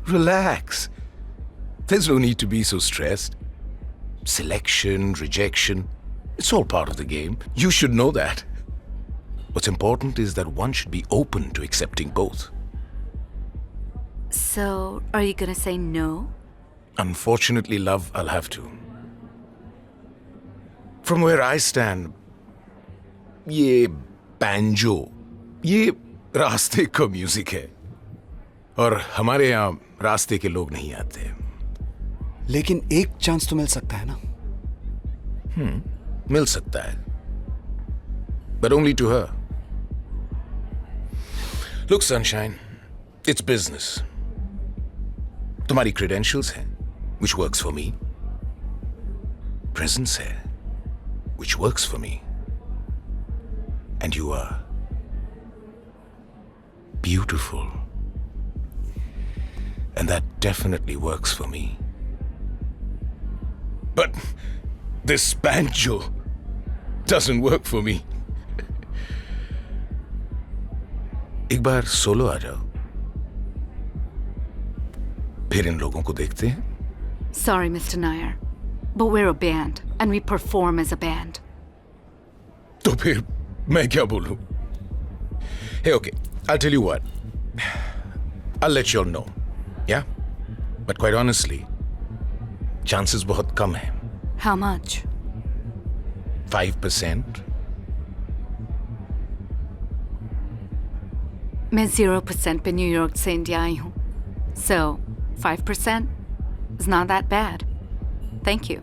relax. There's no need to be so stressed. Selection, rejection, it's all part of the game. You should know that. What's important is that one should be open to accepting both. So, are you gonna say no? Unfortunately, love, I'll have to. From where I stand, ये banjo, ये रास्ते का म्यूजिक है, और हमारे यहाँ रास्ते के लोग नहीं आते। लेकिन एक चांस तो मिल सकता है ना? मिल सकता है, but only to her. Look, sunshine, it's business. तुम्हारी credentials हैं, which works for me. Presence है, which works for me. And you are beautiful. And that definitely works for me. But this banjo doesn't work for me. एक बार सोलो आ जाओ, फिर इन लोगों को देखते हैं. Sorry, Mr. Nair, but we're a band and we perform as a band. तो फिर मैं क्या बोलूं? Hey, okay, I'll tell you what. I'll let you all know. Yeah? But quite honestly, chances बहुत कम हैं. How much? 5%. मैं 0% पे न्यूयॉर्क से इंडिया आई हूँ. So, 5% is not that bad. Thank you.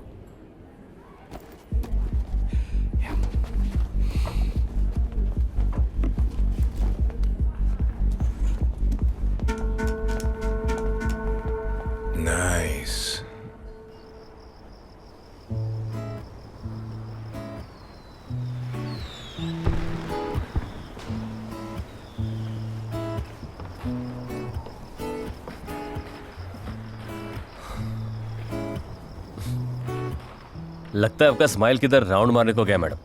Nice. लगता है आपका स्माइल किधर राउंड मारने को गया मैडम.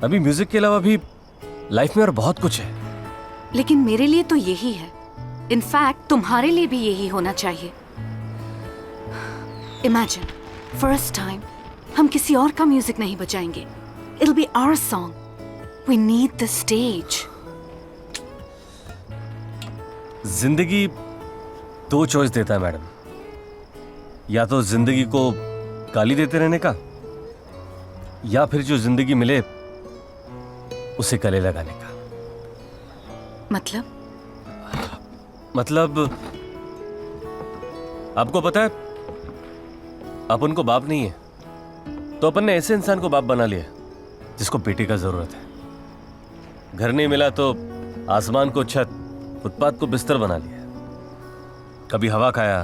अभी म्यूजिक के अलावा भी लाइफ में और बहुत कुछ है. लेकिन मेरे लिए तो यही है. इनफैक्ट तुम्हारे लिए भी यही होना चाहिए. इमेजिन, फर्स्ट टाइम हम किसी और का म्यूजिक नहीं बजाएंगे. It'll be our song. We need the stage. जिंदगी दो चॉइस देता है मैडम. या तो जिंदगी को गाली देते रहने का, या फिर जो जिंदगी मिले उसे गले लगाने का. मतलब आपको पता है, अपन को बाप नहीं है तो अपन ने ऐसे इंसान को बाप बना लिया जिसको बेटे का जरूरत है. घर नहीं मिला तो आसमान को छत, फुटपाथ को बिस्तर बना लिया. कभी हवा खाया,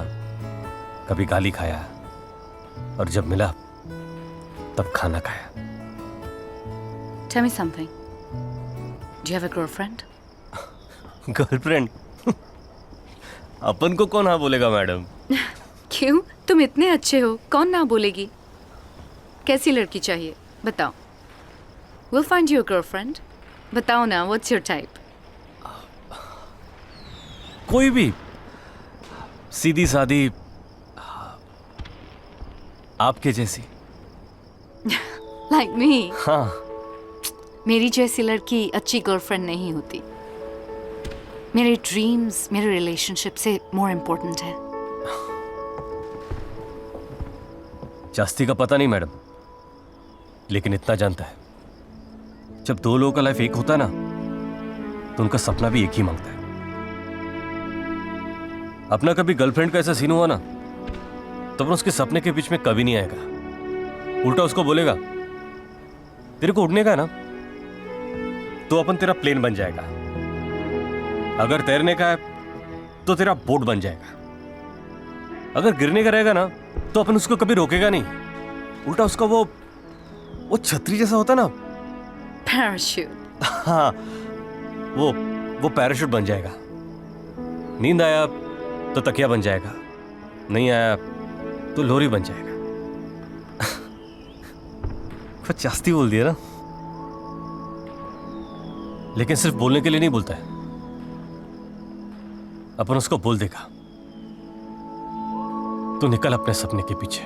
कभी गाली खाया, और जब मिला तब खाना खाया. Tell me something. Do you have a girlfriend? Girlfriend? अपन को कौन हाँ बोलेगा मैडम? क्यों? तुम इतने अच्छे हो, कौन ना बोलेगी? कैसी लड़की चाहिए बताओ. We'll find you a girlfriend. बताओ ना, what's your type? कोई भी, सीधी सादी, आपके जैसी. Like me? हाँ. मेरी जैसी लड़की अच्छी गर्लफ्रेंड नहीं होती. मेरे ड्रीम्स मेरे रिलेशनशिप से मोर इम्पोर्टेंट है. जास्ती का पता नहीं मैडम, लेकिन इतना जानता है, जब दो लोगों का लाइफ एक होता है ना, तो उनका सपना भी एक ही मांगता है. अपना कभी गर्लफ्रेंड का ऐसा सीन हुआ ना, तो अपन उसके सपने के बीच में कभी नहीं आएगा. उल्टा उसको बोलेगा, तेरे को उड़ने का है ना, तो अपन तेरा प्लेन बन जाएगा. अगर तैरने का है तो तेरा बोट बन जाएगा. अगर गिरने का रहेगा ना, तो अपन उसको कभी रोकेगा नहीं. उल्टा उसका वो छतरी जैसा होता ना, पैराशूट. हाँ, वो पैराशूट बन जाएगा. नींद आया तो तकिया बन जाएगा, नहीं आया तो लोरी बन जाएगा. कुछ जास्ती बोल दिया ना, लेकिन सिर्फ बोलने के लिए नहीं बोलता है. अपन उसको बोल देगा, तो निकल अपने सपने के पीछे,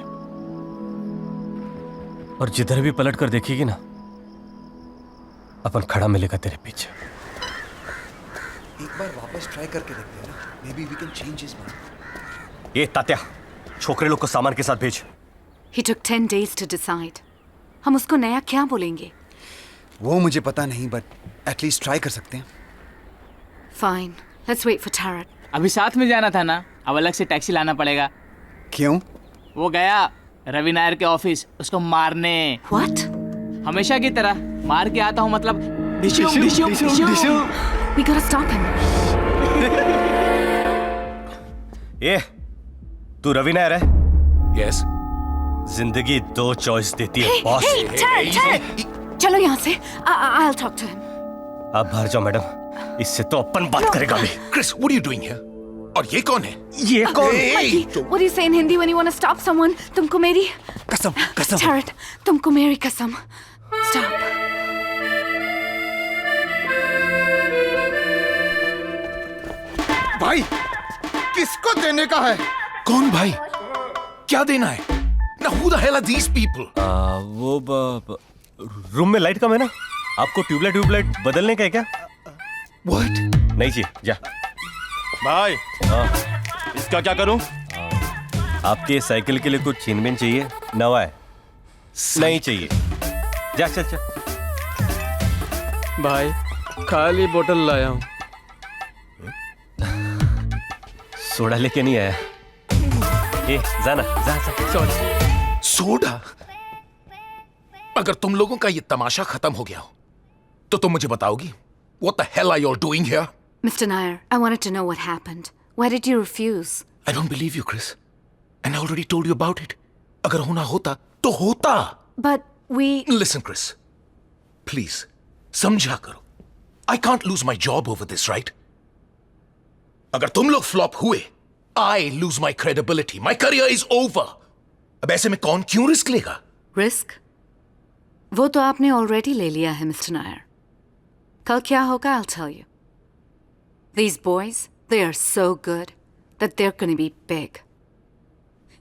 और जिधर भी पलट कर देखेगी ना, अपन खड़ा मिलेगा तेरे पीछे. एक बार वापस ट्राई करके देखते हैं ना, may be we can change his mind. ए तात्या, छोकरे लोग को सामान के साथ भेज. He took 10 days to decide. हम उसको नया क्या बोलेंगे? वो मुझे पता नहीं, बट एटलीस्ट ट्राई कर सकते हैं. Fine, let's wait for Tarot. अभी साथ में जाना था ना, अब अलग से टैक्सी लाना पड़ेगा. क्यों? वो गया रवि नायर के ऑफिस उसको मारने. What? हमेशा की तरह मार के आता हूँ, मतलब डिशू. We gotta stop him. ए, तू रवि नायर है? Yes. जिंदगी दो चॉइस देती है बॉस. Tarot. चलो यहाँ से. I'll talk to him. आप बाहर जाओ मैडम, इससे तो अपन बात करेगा भी. Chris, what are you doing here? और ये कौन है? ये कौन? Mikey, what do you say in Hindi when you want to stop someone? तुमको मेरी कसम कसम Tarrant, तुमको मेरी कसम. Stop. भाई किसको देने का है? कौन भाई? क्या देना है? Now who the hell are these people? Room में लाइट कम है ना, आपको ट्यूबलाइट बदलने का है क्या? What? नहीं चाहिए, जा। भाई इसका क्या करूं? आपके साइकिल के लिए कुछ चेनमेन चाहिए? नवा है। नहीं चाहिए, जा चल चल। भाई खाली बोतल लाया हूँ। सोडा लेके नहीं आया। जाना जा। सोडा? अगर तुम लोगों का ये तमाशा खत्म हो गया हो तो तुम मुझे बताओगी? What the hell are you all doing here? Mr. Nair, I wanted to know what happened. Why did you refuse? I don't believe you, Chris. And I already told you about it. अगर होना होता तो होता. But we... Listen, Chris. Please, समझा करो. I can't lose my job over this, right? अगर तुम लोग फ्लॉप हुए, I lose my credibility. My career is over. अब ऐसे में कौन क्यों रिस्क लेगा? Risk? वो तो आपने already ले लिया है, Mr. Nair. कल क्या होगा, I'll tell you. These boys, they are so good that they're going to be big.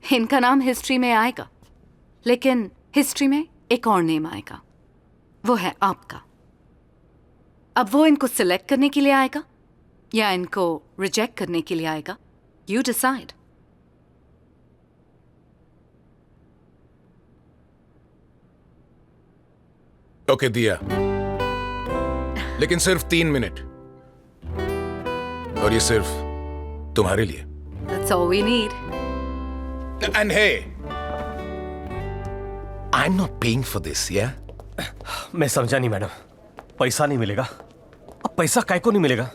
इनका नाम हिस्ट्री में आएगा, लेकिन हिस्ट्री में एक और नेम आएगा. वो है आपका. अब वो इनको सिलेक्ट करने के लिए आएगा या इनको रिजेक्ट करने के लिए आएगा? You decide. Okay, दिया. लेकिन सिर्फ 3 मिनट. और ये सिर्फ तुम्हारे लिए. That's all we need. And hey, I'm not paying for this, yeah? मैं समझा नहीं मैडम, पैसा नहीं मिलेगा. अब पैसा काय को नहीं मिलेगा?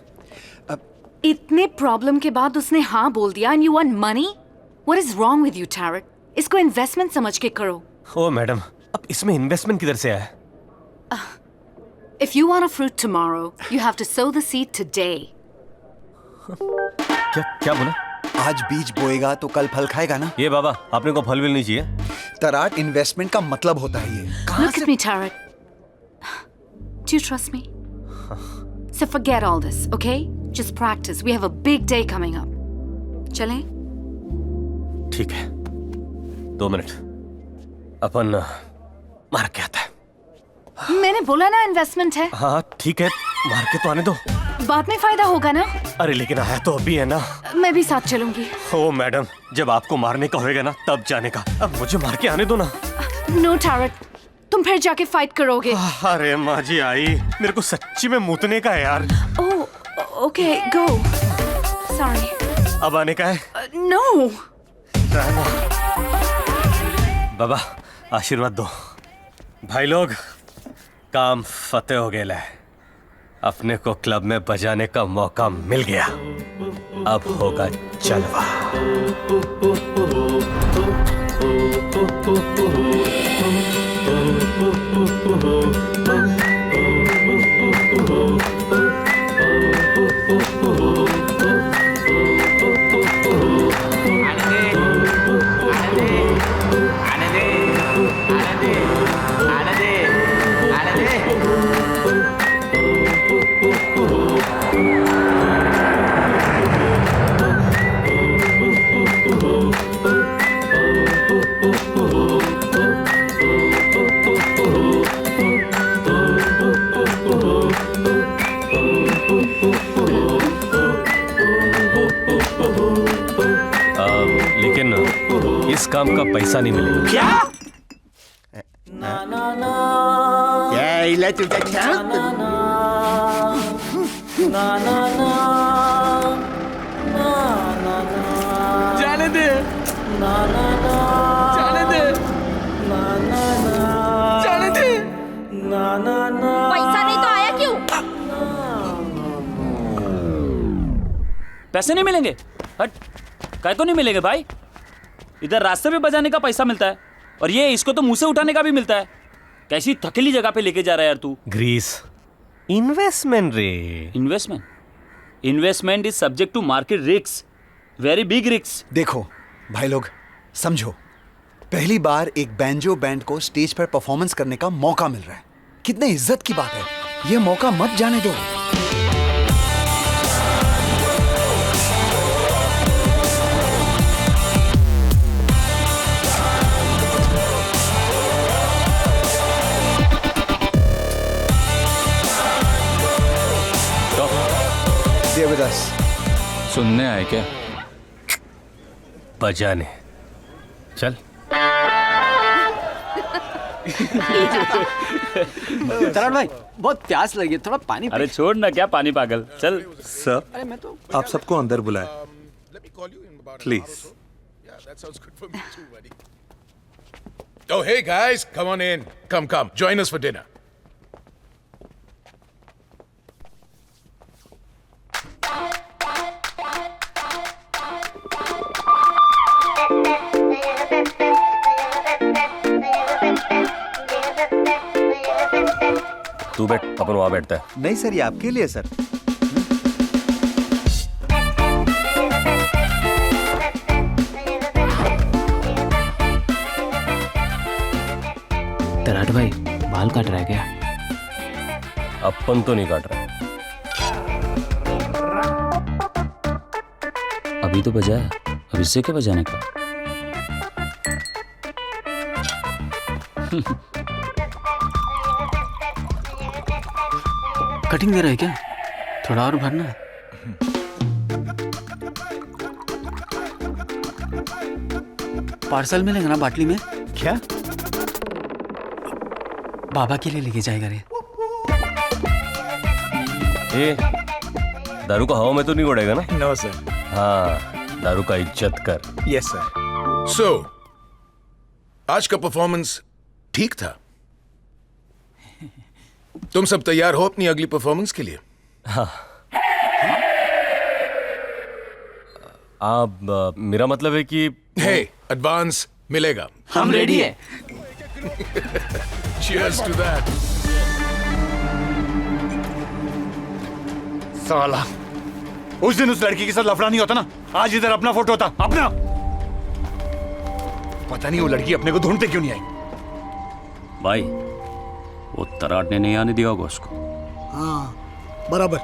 इतने प्रॉब्लम के बाद उसने हाँ बोल दिया and you want money? What is wrong with you, Tarrant? इसको इन्वेस्टमेंट समझ के करो. ओ मैडम, अब इसमें इन्वेस्टमेंट किधर से आया? If you want a fruit tomorrow, you have to sow the seed today. क्या बोला? आज बीज बोएगा तो कल फल खाएगा ना? ये बाबा, आपने को फल नहीं चाहिए? तराट इन्वेस्टमेंट का मतलब होता है ये. Look at me, Tarrant. Do you trust me? So forget all this, okay? Just practice. We have a big day coming up. चलें? ठीक है. 2 मिनट. अपन मार के आता है. मैंने बोला ना इन्वेस्टमेंट है. हाँ ठीक है, मार के तो आने दो. बाद में फायदा होगा ना? अरे लेकिन आया तो अभी है ना. मैं भी साथ चलूंगी. ओ मैडम, जब आपको मारने का होएगा ना तब जाने का. अब मुझे मार के आने दो ना. नो Tarrant, तुम फिर जाके फाइट करोगे. अरे माँ जी आई, मेरे को सच्ची में मुतने का है यार. ओह, ओके, गो. सॉरी. अब आने का है? नो. बाबा आशीर्वाद दो. भाई लोग, काम फतेह हो गया है. अपने को क्लब में बजाने का मौका मिल गया. अब होगा जलवा. लेकिन इस काम का पैसा नहीं मिलेगा. क्या? क्या इला चुका क्या? जाने दे. जाने दे. जाने दे. पैसा नहीं तो आया क्यों? पैसे नहीं मिलेंगे? हट, काय को नहीं मिलेंगे भाई? इधर रास्ते पे बजाने का पैसा मिलता है और ये इसको तो मुंह से उठाने का भी मिलता है. कैसी थकेली जगह पे लेके जा रहा है यार तू. ग्रीस इन्वेस्टमेंट रे. Investment is subject to market risk. Very big रिक्स। देखो भाई लोग, समझो, पहली बार एक बैंजो बैंड को स्टेज पर परफॉर्मेंस करने का मौका मिल रहा है। कितने इज्जत की बात है, ये मौका मत जाने दो। देवदास सुनने आए क्या? बजाने। चल। तरण भाई बहुत प्यास लगी है, थोड़ा पानी अरे छोड़ ना, क्या पानी पागल, चल। सर, अरे मैं तो आप सबको अंदर बुलाए please. Oh, hey guys, come on in. Come. Join us for dinner. तू बैठ, अपन वहां बैठता है। नहीं सर, ये आपके लिए सर। तराट भाई बाल काट रहा है क्या? अपन तो नहीं काट रहा। अभी तो बजाया, अब इससे क्या बजाने का? कटिंग दे रहा है क्या? थोड़ा और भरना है। पार्सल मिलेगा ना बाटली में? क्या? बाबा के लिए लेके जाएगा रे। ए, दारू का हवा में तो नहीं उड़ेगा ना? No sir. हाँ, दारू का इज्जत कर। Yes sir. So, आज का परफॉर्मेंस ठीक था। तुम सब तैयार हो अपनी अगली परफॉर्मेंस के लिए? हाँ। आप मेरा मतलब है कि हे, एडवांस मिलेगा। हम रेडी है। Cheers to that. साला, उस दिन उस लड़की के साथ लफड़ा नहीं होता ना, आज इधर अपना फोटो होता। अपना पता नहीं वो लड़की अपने को ढूंढते क्यों नहीं आई। भाई वो तराट ने नहीं आने दिया होगा उसको। हाँ बराबर।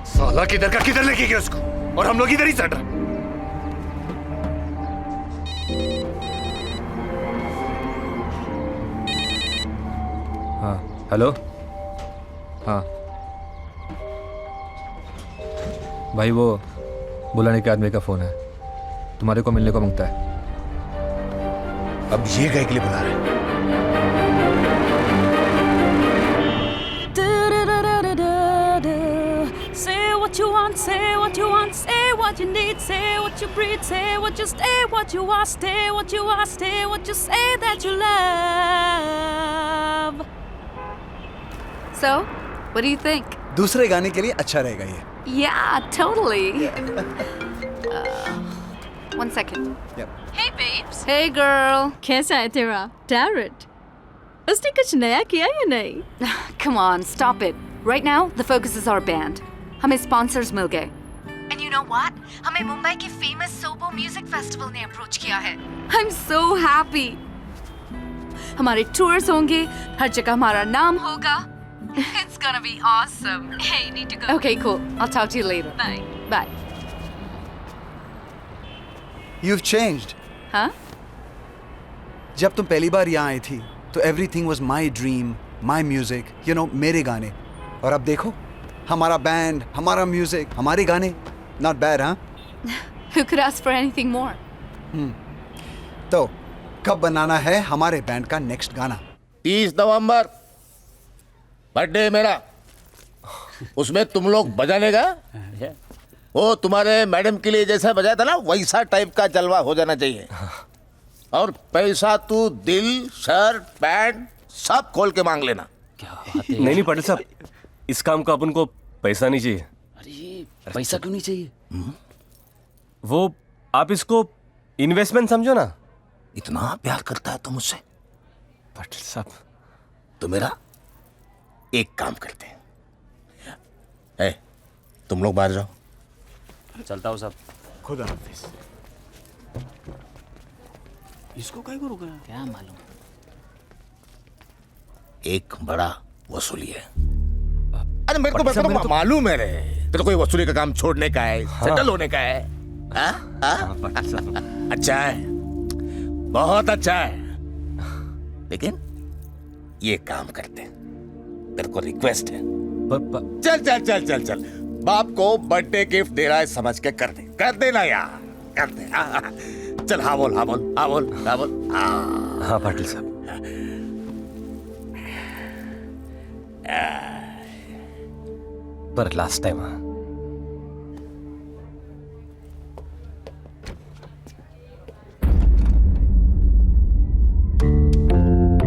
साला किधर का किधर लेके गया उसको, और हम लोग इधर ही सट रहे। हाँ हेलो। हाँ भाई, वो बुलाने के आदमी का फोन है, तुम्हारे को मिलने को मांगता है। अब ये गए के लिए बुला रहे हैं। Say what you want, say what you want, say what you need, say what you breathe, say what you stay, what you are, stay what you are, stay what you say that you love. So, what do you think? दूसरे गाने के लिए अच्छा रहेगा ये। Yeah, totally. One second. Hey babes. Hey girl. कैसा है तेरा Tarot? उसने कुछ नया किया या नहीं? Come on, stop it. Right now, the focus is our band. हमें sponsors मिल गए. And you know what? हमें मुंबई के famous Sobo Music Festival ने approach किया है. I'm so happy. हमारे tours होंगे, हर जगह हमारा नाम होगा. It's gonna be awesome. Hey, you need to go. Okay, cool. I'll talk to you later. Bye. Bye. You've changed. हाँ? जब तुम पहली बार यहाँ आई थी तो everything was my dream, my music, you know, मेरे गाने। और अब देखो, हमारा बैंड, हमारा म्यूजिक, हमारे गाने। Not bad, हाँ? Who could ask for anything more? तो कब बनाना है हमारे बैंड का नेक्स्ट गाना? 30 नवंबर बर्थडे मेरा, उसमें तुम लोग बजाने का। वो तुम्हारे मैडम के लिए जैसा बजाया था ना, वैसा टाइप का जलवा हो जाना चाहिए। और पैसा तू दिल, शर्ट, पैंट सब खोल के मांग लेना। नहीं पटेल साहब, इस काम का अपन को पैसा नहीं चाहिए। अरे पैसा क्यों नहीं चाहिए? वो आप इसको इन्वेस्टमेंट समझो ना। इतना प्यार करता है तो मुझसे? पटेल साहब तो मेरा एक काम करते हैं, तुम लोग बाहर जाओ। चलता हूँ साहब। खुदा हाफिज। इसको काय को रोका? क्या मालूम। एक बड़ा वसूली है। अरे मेरे को मालूम है रे, तेरे को ये वसूली का काम छोड़ने का है, सेटल होने का है। अच्छा है, बहुत अच्छा है, लेकिन ये काम करते हैं, तेरे को रिक्वेस्ट है। चल चल चल चल चल, बाप को बर्थडे गिफ्ट दे रहा है समझ के कर देना यार, कर दे। चल हाँ बोल हाँ बोल हाँ बोल हाँ बोल। हाँ पाटिल साहब। पर लास्ट टाइम हाँ।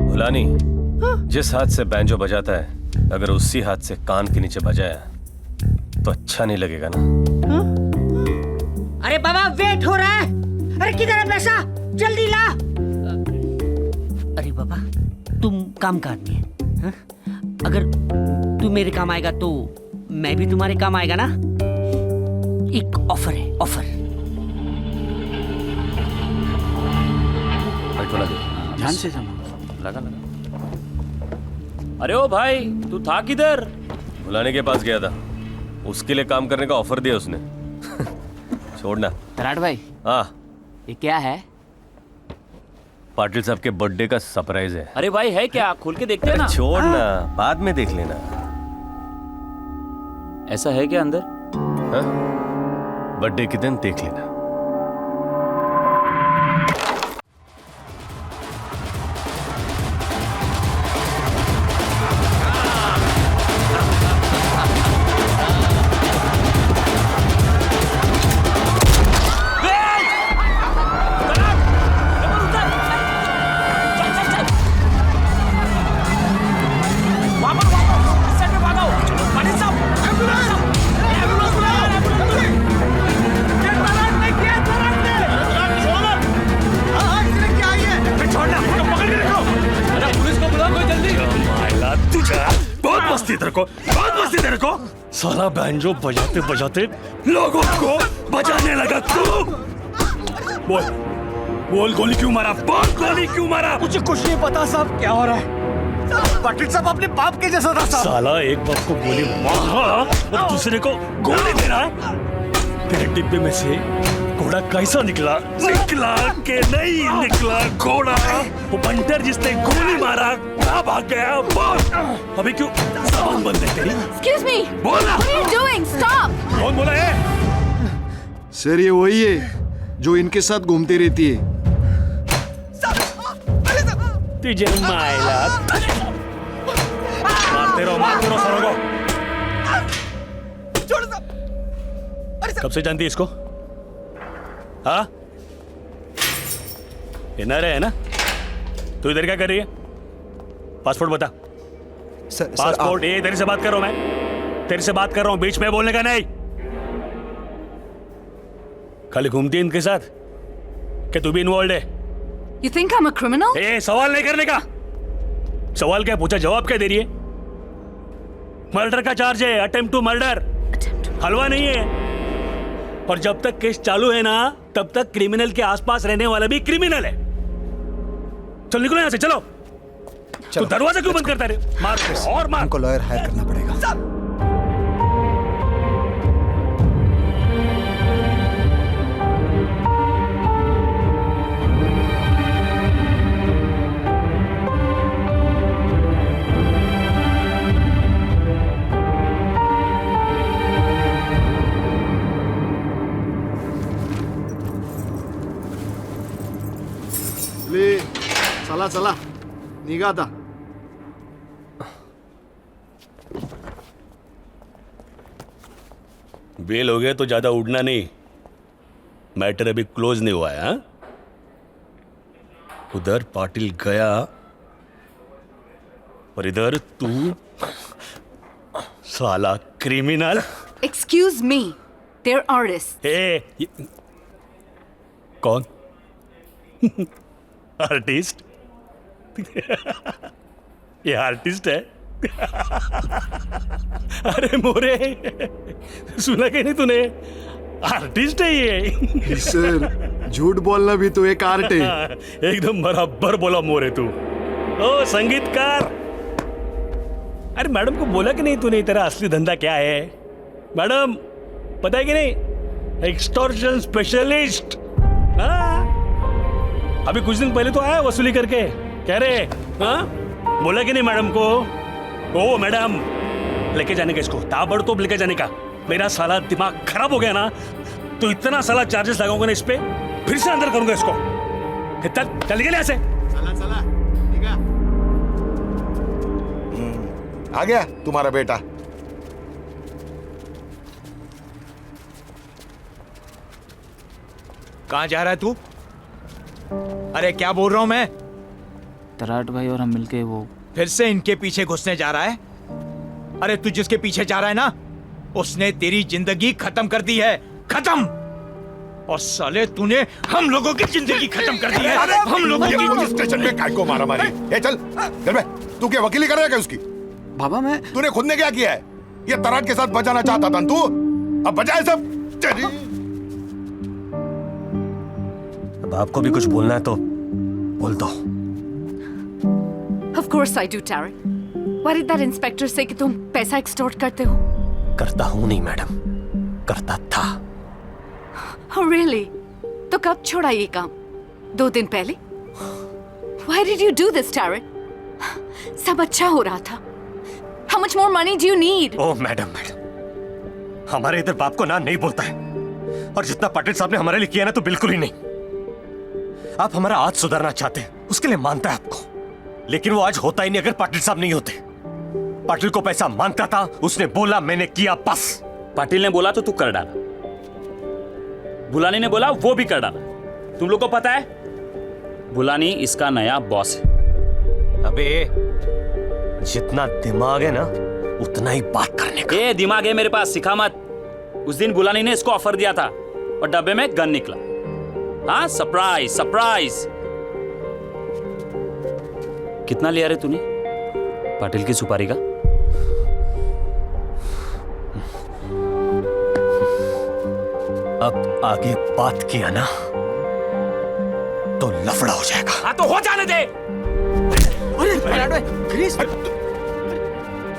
भुलानी, जिस हाथ से बैंजो बजाता है अगर उसी हाथ से कान के नीचे बजाया तो अच्छा नहीं लगेगा ना। अरे बाबा वेट हो रहा है। अरे किधर है पैसा, जल्दी ला। अरे बाबा तुम काम का आदमी है हा? अगर तू मेरे काम आएगा तो मैं भी तुम्हारे काम आएगा ना। एक ऑफर है, ऑफर। ध्यान से लगा। अरे ओ भाई, तू था किधर? भुलाने के पास गया था, उसके लिए काम करने का ऑफर दिया उसने। छोड़ना। तराट भाई। हाँ ये क्या है? पाटिल साहब के बर्थडे का सरप्राइज है। अरे भाई है क्या? खोल के देखते हैं ना। छोड़ना, बाद में देख लेना। ऐसा है क्या अंदर? बर्थडे के दिन देख लेना। साला बैंजो बजाते बजाते लोगों को बजाने लगा तू। बोल बोल, गोली क्यों मारा? बोल गोली क्यों मारा? मुझे कुछ नहीं पता साहब, क्या हो रहा है? पाटिल साहब अपने बाप के जैसा था साहब। साला एक बाप को गोली मारा और दूसरे को गोली दे रहा है। तेरे डिब्बे में से घोड़ा कैसा निकला? निकला के नहीं निकला घोड़ा? वो बंटर जिसने गोली मारा कहाँ भाग गया? बोल अभी क्यों सामान बंद है तेरी? Excuse me. बोल ना। What are you doing? Stop. कौन बोला है? सर ये वही है जो इनके साथ घूमती रहती है। तुझे मायला मारते रहो सरों को। कब से जानती है इसको? हाँ ये नरे है ना? तू इधर क्या कर रही है? पासपोर्ट बता। Sir passport. ये तेरे से बात कर रहा हूं मैं, तेरे से बात कर रहा हूं, बीच में बोलने का नहीं। खाली घूमती है इनके साथ क्या तू भी इन्वॉल्व है? You think I'm a criminal? ए सवाल नहीं करने का। सवाल क्या पूछा, जवाब क्या दे रही है? मर्डर का चार्ज है, अटेम्प्ट टू मर्डर। हलवा नहीं है। और जब तक केस चालू है ना तब तक क्रिमिनल के आसपास रहने वाला भी क्रिमिनल है। चल निकलो यहां से, चलो। तू दरवाजा क्यों बंद करता है? मार और मार। हमको लॉयर हायर करना पड़ेगा। ले चला चला निघा आता। बेल हो गया तो ज्यादा उड़ना नहीं, मैटर अभी क्लोज नहीं हुआ है। हाँ? उधर पाटिल गया और इधर तू साला criminal. Excuse me. They're artists. कौन? आर्टिस्ट? ये आर्टिस्ट है? अरे मोरे, सुना कि नहीं तूने? आर्टिस्ट है ये। सर झूठ बोलना भी तो एक आर्ट है। एकदम बराबर बोला मोरे तू। ओ संगीतकार, अरे मैडम को बोला कि नहीं तूने तेरा असली धंधा क्या है? मैडम पता है कि नहीं, एक्सटॉर्शन स्पेशलिस्ट। अभी कुछ दिन पहले तो आया वसूली करके, कह रहे बोला कि नहीं मैडम को? ओ मैडम, लेके जाने का इसको, ताबड़तोब लेके जाने का। मेरा साला दिमाग खराब हो गया ना तो इतना साला चार्जेस लगाऊंगा ना इस पे, फिर से अंदर करूंगा इसको। चल गया ऐसे। चला ठीक है। आ गया तुम्हारा बेटा। कहाँ जा रहा है तू? अरे क्या बोल रहा हूं मैं? तराट भाई और हम मिलके वो फिर से इनके पीछे घुसने जा रहा है? अरे तू जिसके पीछे जा रहा है ना, उसने तेरी जिंदगी खत्म कर दी है, खत्म। और साले तूने हम लोगों की जिंदगी खत्म कर दी है। हम लोगों की स्टेशन में काय को मारा मारी। ए चल चल बे, तू क्या वकीली कर रहा है क्या उसकी? बाबा मैं, तूने खुद ने क्या किया है? ये तराट के साथ बजाना चाहता था तू, अब बजाए सब। अब आपको भी कुछ बोलना है तो बोल दो। Of course I do, Tarek. Why did that inspector say कि तुम पैसा एक्सटॉर्ट करते हो? करता हूं नहीं मैडम, करता था। Oh really? तो कब छोड़ा ये काम? 2 दिन पहले? Why did you do this, Tarek? सब अच्छा हो रहा था। How much more money do you need? Oh madam, हमारे इधर बाप को ना नहीं बोलता है, और जितना पाटिल साहब ने हमारे लिए किया ना तो बिल्कुल ही नहीं। आप हमारा आज सुधारना चाहते हैं, उसके लिए मानता है आपको, लेकिन वो आज होता ही नहीं अगर पाटिल साहब नहीं होते। पाटिल को पैसा मांगता था, उसने बोला, मैंने किया, बस। पाटिल ने बोला तो तू कर डाला, बुलानी ने बोला वो भी कर डाला। तुम लोग को पता है बुलानी इसका नया बॉस है। अबे जितना दिमाग है ना उतना ही बात करने का। ये दिमाग है मेरे पास, सिखा मत। उस दिन बुलानी ने इसको ऑफर दिया था और डब्बे में गन निकला। हाँ, सरप्राइज सरप्राइज। कितना लिया रे तूने पाटिल की सुपारी का? अब आगे बात किया ना तो लफड़ा हो जाएगा। हाँ तो हो जाने दे।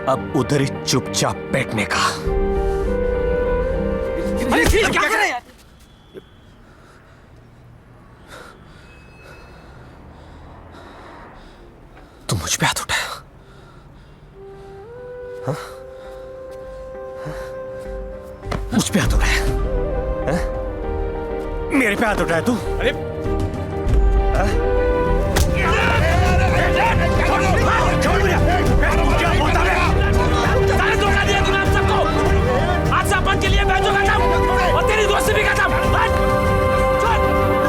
अब उधर ही चुपचाप बैठने का। क्या कर रहे हैं? तुम मुझ पे हाथ उठाया? हाँ? मुझ पे हाथ उठाया? हाँ? मेरे पे हाथ उठाया तू? अरे छोड़ मुझे। क्या बोलता है? सारे धोखा दिया तूने हम सबको। आज से अपन के लिए बैठो खत्म और तेरी दोस्ती भी खत्म।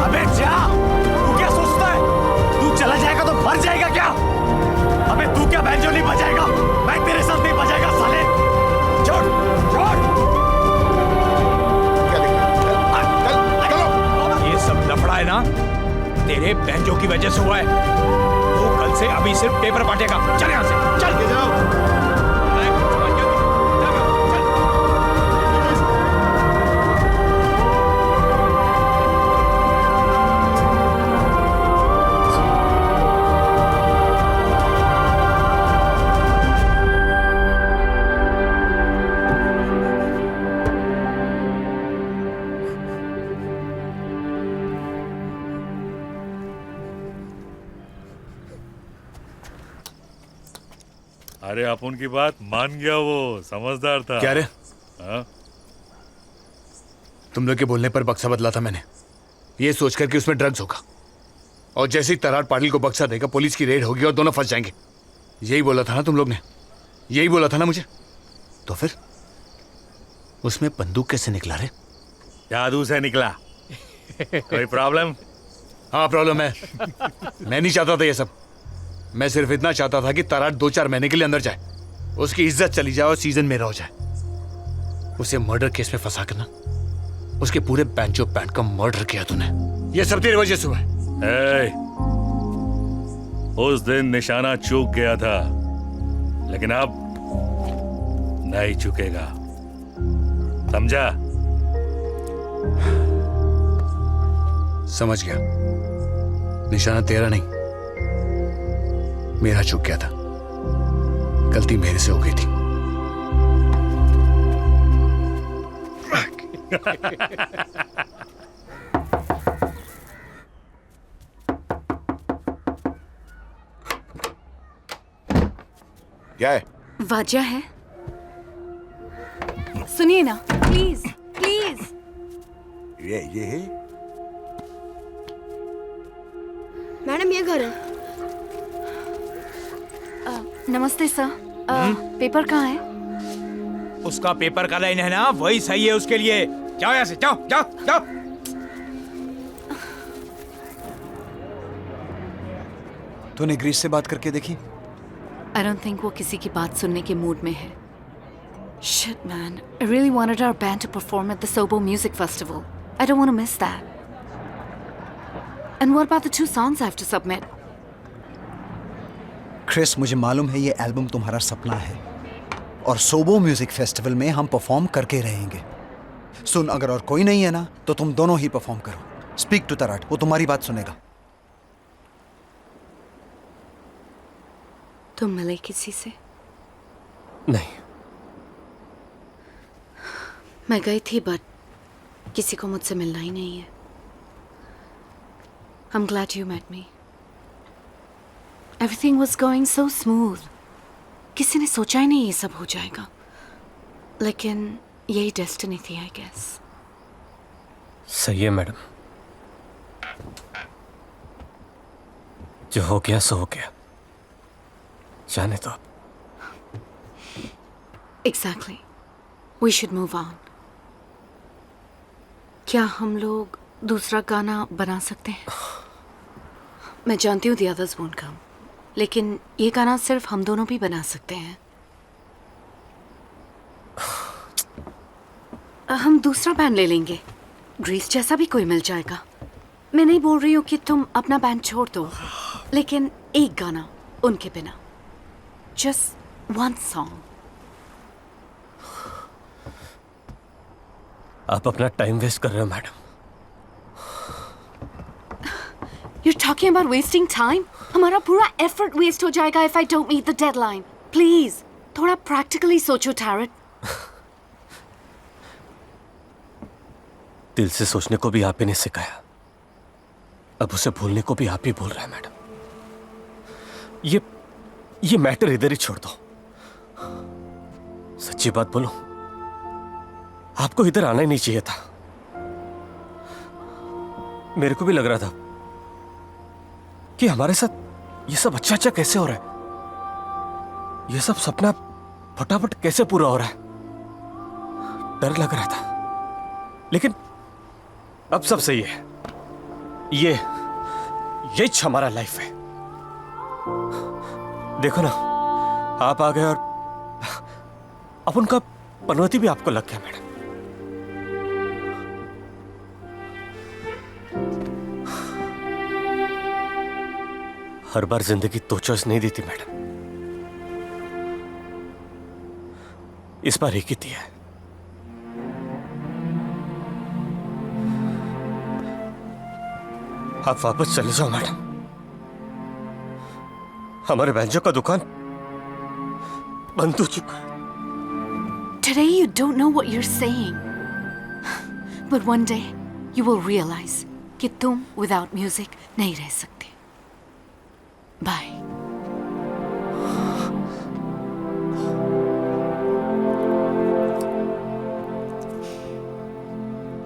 अबे जा, तू क्या सोचता है? तू चला जाएगा तो मर जाएगा क्या? अबे तू क्या बैंजो नहीं बजाएगा? मैं तेरे साथ नहीं बजाएगा साले। छोड़ छोड़। ये सब लफड़ा है ना तेरे बैंजो की वजह से हुआ है। तू कल से अभी सिर्फ पेपर बांटेगा। चल यहाँ से, चल के जाओ। अरे अपन की बात मान गया, वो समझदार था। क्या रे? हाँ? तुम लोग के बोलने पर बक्सा बदला था मैंने, ये सोचकर कि उसमें ड्रग्स होगा, और जैसे ही तराट पाटिल को बक्सा देगा पुलिस की रेड होगी और दोनों फंस जाएंगे। यही बोला था ना तुम लोग ने? यही बोला था ना मुझे? तो फिर उसमें बंदूक कैसे निकला रे? जादू से निकला। कोई प्रॉब्लम? हाँ प्रॉब्लम है। मैं नहीं चाहता था ये सब। मैं सिर्फ इतना चाहता था कि तराट 2-4 महीने के लिए अंदर जाए, उसकी इज्जत चली जाए और सीजन मेरा हो जाए। उसे मर्डर केस में फंसा कर ना उसके पूरे बैंचो बैंड का मर्डर किया तूने। ये सब तेरी वजह से हुआ है। उस दिन निशाना चूक गया था, लेकिन अब नहीं चुकेगा, समझा? समझ गया, निशाना तेरा नहीं, मेरा चूक गया था, गलती मेरे से हो गई थी। क्या है? वजह है, सुनिए ना प्लीज प्लीज। ये है मैडम, ये घर है। नमस्ते सर, पेपर कहाँ है? उसका पेपर का लाइन है ना, वही सही है उसके लिए। जाओ यहाँ से, जाओ जाओ जाओ। तूने ग्रीस से बात करके देखी? I don't think वो किसी की बात सुनने के मूड में है। Shit man, I really wanted our band to perform at the Sobo Music Festival. I don't want to miss that. And what about the 2 songs I have to submit? Chris, मुझे मालूम है ये एल्बम तुम्हारा सपना है और सोबो म्यूजिक फेस्टिवल में हम परफॉर्म करके रहेंगे। सुन, अगर और कोई नहीं है ना तो तुम दोनों ही परफॉर्म करो। स्पीक टू तराट, वो तुम्हारी बात सुनेगा। तुम मिले किसी से? नहीं। मैं गई थी बट किसी को मुझसे मिलना ही नहीं है। I'm glad you met me. Everything was going so smooth. किसी ने सोचा ही नहीं ये सब हो जाएगा, लेकिन यही डेस्टिनी थी आई गेस। सही है मैडम, जो हो गया सो हो गया, जाने दो। Exactly. We should move on. क्या हम लोग दूसरा गाना बना सकते हैं? मैं जानती हूँ the others won't come, लेकिन ये गाना सिर्फ हम दोनों भी बना सकते हैं। हम दूसरा बैंड ले लेंगे, ग्रीस जैसा भी कोई मिल जाएगा। मैं नहीं बोल रही हूँ कि तुम अपना बैंड छोड़ दो, लेकिन एक गाना उनके बिना, just one song. आप अपना टाइम वेस्ट कर रहे हो madam. You're talking about wasting time? हमारा पूरा effort waste हो जाएगा if I don't meet the deadline. Please, थोड़ा practically सोचो टैरेट। दिल से सोचने को भी आप ही ने सिखाया, अब उसे भूलने को भी आप ही बोल रहे हैं मैडम। ये मैटर इधर ही छोड़ दो। सच्ची बात बोलो, आपको इधर आना ही नहीं चाहिए था। मेरे को भी लग रहा था कि हमारे साथ ये सब अच्छा अच्छा कैसे हो रहा है, ये सब सपना फटाफट कैसे पूरा हो रहा है। डर लग रहा था, लेकिन अब सब सही है। ये हमारा लाइफ है। देखो ना, आप आ गए और अब उनका पनौती भी आपको लग गया मैडम। हर बार जिंदगी तो चॉइस नहीं देती मैडम, इस बार एक ही दिया है। आप वापस चले जाओ मैडम, हमारे बैंजो का दुकान बंद हो चुका है। Today you don't know what you're saying, but one day you will realize कि तुम without music नहीं रह सकते। Bye.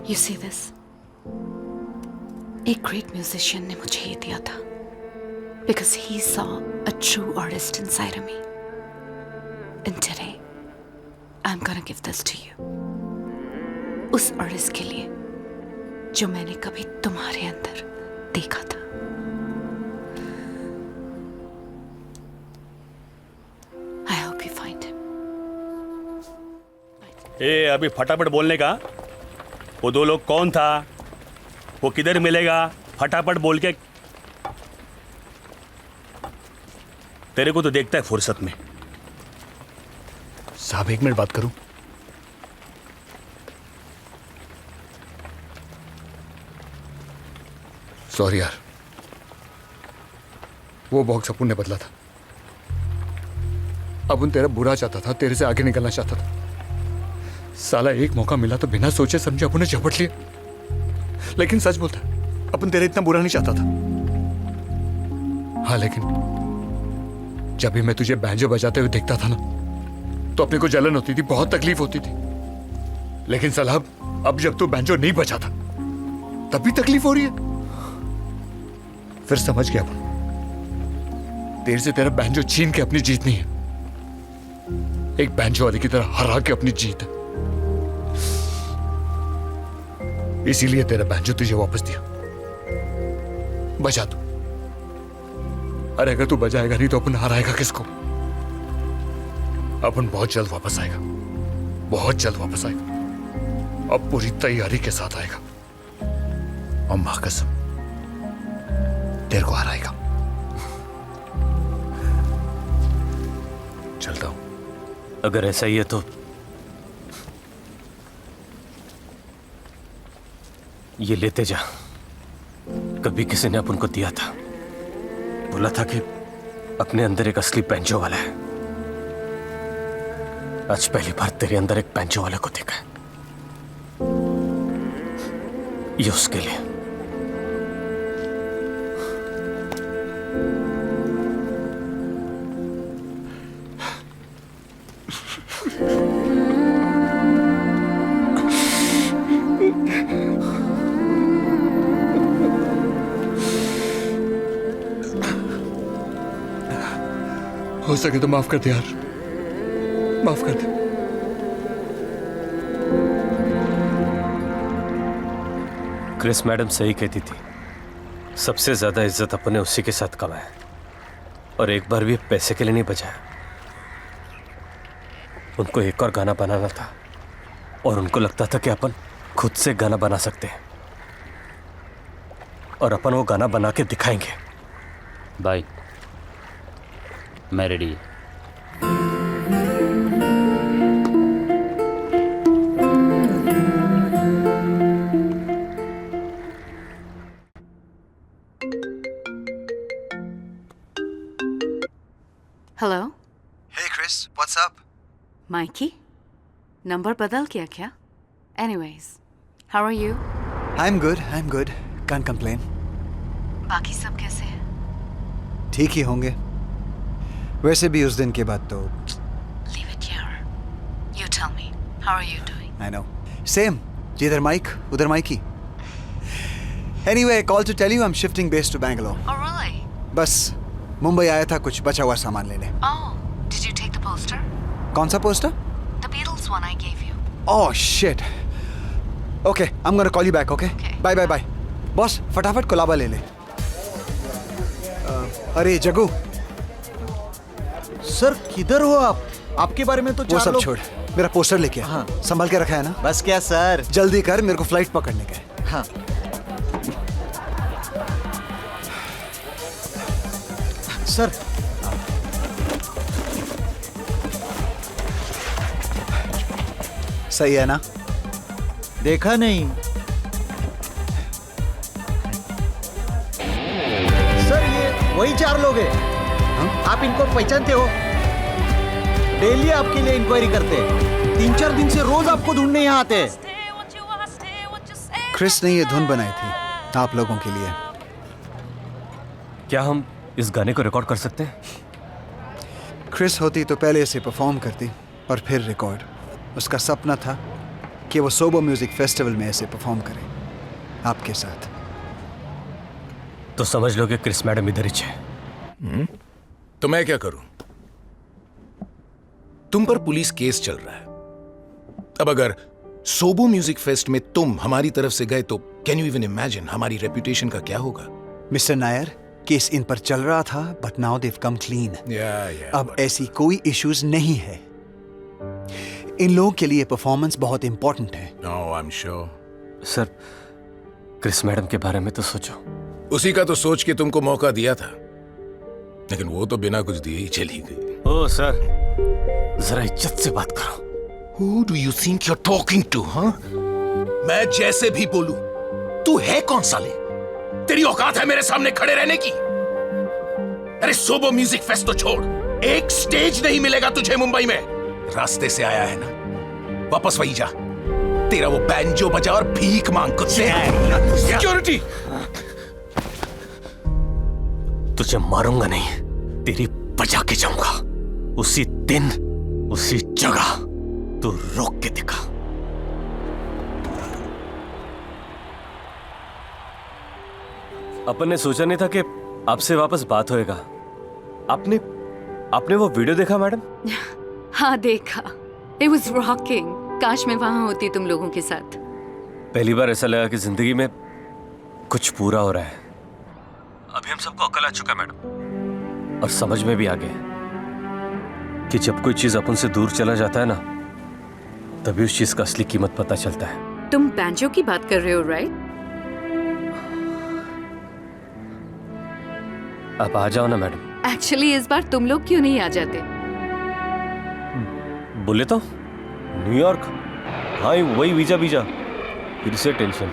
You see this? एक great musician ने मुझे ये दिया था, because he saw a true artist inside of me. And today, I'm gonna give this to you. उस artist के लिए जो मैंने कभी तुम्हारे अंदर देखा था। I hope you find him. ए, अभी फटाफट बोलने का। वो 2 लोग कौन था, वो किधर मिलेगा, फटाफट बोल के। तेरे को तो देखता है फुर्सत में। साहब 1 मिनट बात करूं? सॉरी यार, वो बॉक्स अपुन ने बदला था। अपुन तेरा बुरा चाहता था, तेरे से आगे निकलना चाहता था। साला एक मौका मिला तो बिना सोचे समझे अपुन ने झपट लिया। लेकिन सच बोलता, अपन तेरा इतना बुरा नहीं चाहता था। हाँ, लेकिन जब भी मैं तुझे बैंजो बजाते हुए देखता था ना, तो अपने को जलन होती थी, बहुत तकलीफ होती थी। लेकिन साला अब जब तू बैंजो नहीं बजाता तब भी तकलीफ हो रही है। फिर समझ गया अपन, देर से तेरा बैंजो छीन के अपनी जीत नहीं है, एक बैंजो वाले की तरह हरा के अपनी जीत है। इसीलिए तेरा बैंजो तुझे वापस दिया। बजा तू। अरे अगर तू बजाएगा नहीं तो अपन हराएगा किसको? अपन बहुत जल्द वापस आएगा, बहुत जल्द वापस आएगा। अब पूरी तैयारी के साथ आएगा और मां कसम तेरे को हराएगा। चलता हूं। अगर ऐसा ही है तो ये लेते जा। कभी किसी ने अपन को दिया था, बोला था कि अपने अंदर एक असली बैंजो वाला है। आज पहली बार तेरे अंदर एक बैंजो वाले को देखा है। ये उसके लिए। हो सके तो माफ कर दे यार, माफ कर दे। क्रिस मैडम सही कहती थी, सबसे ज्यादा इज्जत अपने उसी के साथ कमाया, और एक बार भी पैसे के लिए नहीं बजाया। उनको एक और गाना बनाना था और उनको लगता था कि अपन खुद से गाना बना सकते हैं और अपन वो गाना बना के दिखाएंगे। भाई मैं ready. Hello. Hey Chris, what's up? Mikey, number बदल गया क्या? Anyways, how are you? I'm good. Can't complain. बाकी सब कैसे हैं? ठीक ही होंगे। वैसे भी उस दिन के बाद तो Leave it here. You tell me, how are you doing? I know. Same. जिधर माइक उधर Mikey. Anyway, I called to tell you I'm shifting base to Bangalore. Oh really? बस मुंबई आया था कुछ बचा हुआ सामान लेने। Oh, did you take the poster? कौन सा poster? The Beatles one I gave you. Oh shit. Okay, I'm gonna call you back, okay? Bye. Boss फटाफट कोलाबा ले ले। अरे जगू। सर किधर हो आप? आपके बारे में तो वो सब छोड़, मेरा पोस्टर लेके आ। हाँ। संभाल के रखा है ना? बस क्या सर? जल्दी कर, मेरे को फ्लाइट पकड़ने का है। हाँ। सर सही है ना? देखा नहीं सर, ये वही 4 लोग हैं। आप इनको पहचानते हो? डेली आपके लिए इंक्वायरी करते हैं। 3-4 दिन से रोज आपको ढूंढने यहाँ आते हैं। क्रिस ने ये धुन बनाई थी आप लोगों के लिए। क्या हम इस गाने को रिकॉर्ड कर सकते हैं? क्रिस होती तो पहले इसे परफॉर्म करती और फिर रिकॉर्ड। उसका सपना था कि वो सोबो म्यूजिक फेस्टिवल में ऐसे परफॉर्म करे आपके साथ। तो समझ लो कि क्रिस मैडम इधर ही है। तो मैं क्या करूं? तुम पर पुलिस केस चल रहा है। अब अगर सोबो म्यूजिक फेस्ट में तुम हमारी तरफ से गए तो कैन यू इवन इमेजिन हमारी रेपुटेशन का क्या होगा? मिस्टर नायर, केस इन पर चल रहा था but now they've come clean. अब ऐसी कोई इश्यूज नहीं है। इन लोगों के लिए परफॉर्मेंस बहुत इंपॉर्टेंट है। No, I am sure. Sir, Chris madam के बारे में तो सोचो। उसी का तो सोच के तुमको मौका दिया था, लेकिन वो तो बिना कुछ दिए ही चली गई। ओ सर, जरा इज्जत से बात करो। Who do you think you're talking to, huh? मैं जैसे भी बोलूं, तू है कौन साले? तेरी औकात है मेरे सामने खड़े रहने की? अरे सोबो म्यूजिक फेस्ट तो छोड़, एक स्टेज नहीं मिलेगा तुझे मुंबई में। रास्ते से आया है ना, वापस वही जा। तेरा वो बैंजो बजा और भीख मांग कुत्ते। सिक्योरिटी! तुझे मारूंगा नहीं, तेरी बजा के जाऊंगा। उसी दिन उसी जगह तू रोक के दिखा। अपन ने सोचा नहीं था कि आपसे वापस बात होएगा। आपने वो वीडियो देखा मैडम? हाँ देखा, इट वाज रॉकिंग। काश मैं वहां होती तुम लोगों के साथ। पहली बार ऐसा लगा कि जिंदगी में कुछ पूरा हो रहा है। अभी हम सबको अकल आ चुका है मैडम, और समझ में भी आ गया कि जब कोई चीज अपन से दूर चला जाता है ना, तभी उस चीज का असली कीमत पता चलता है। तुम बैंजो की बात कर रहे हो राइट? आप आ जाओ ना मैडम। एक्चुअली इस बार तुम लोग क्यों नहीं आ जाते? बोले तो न्यूयॉर्क, हाँ वही वीजा फिर से टेंशन।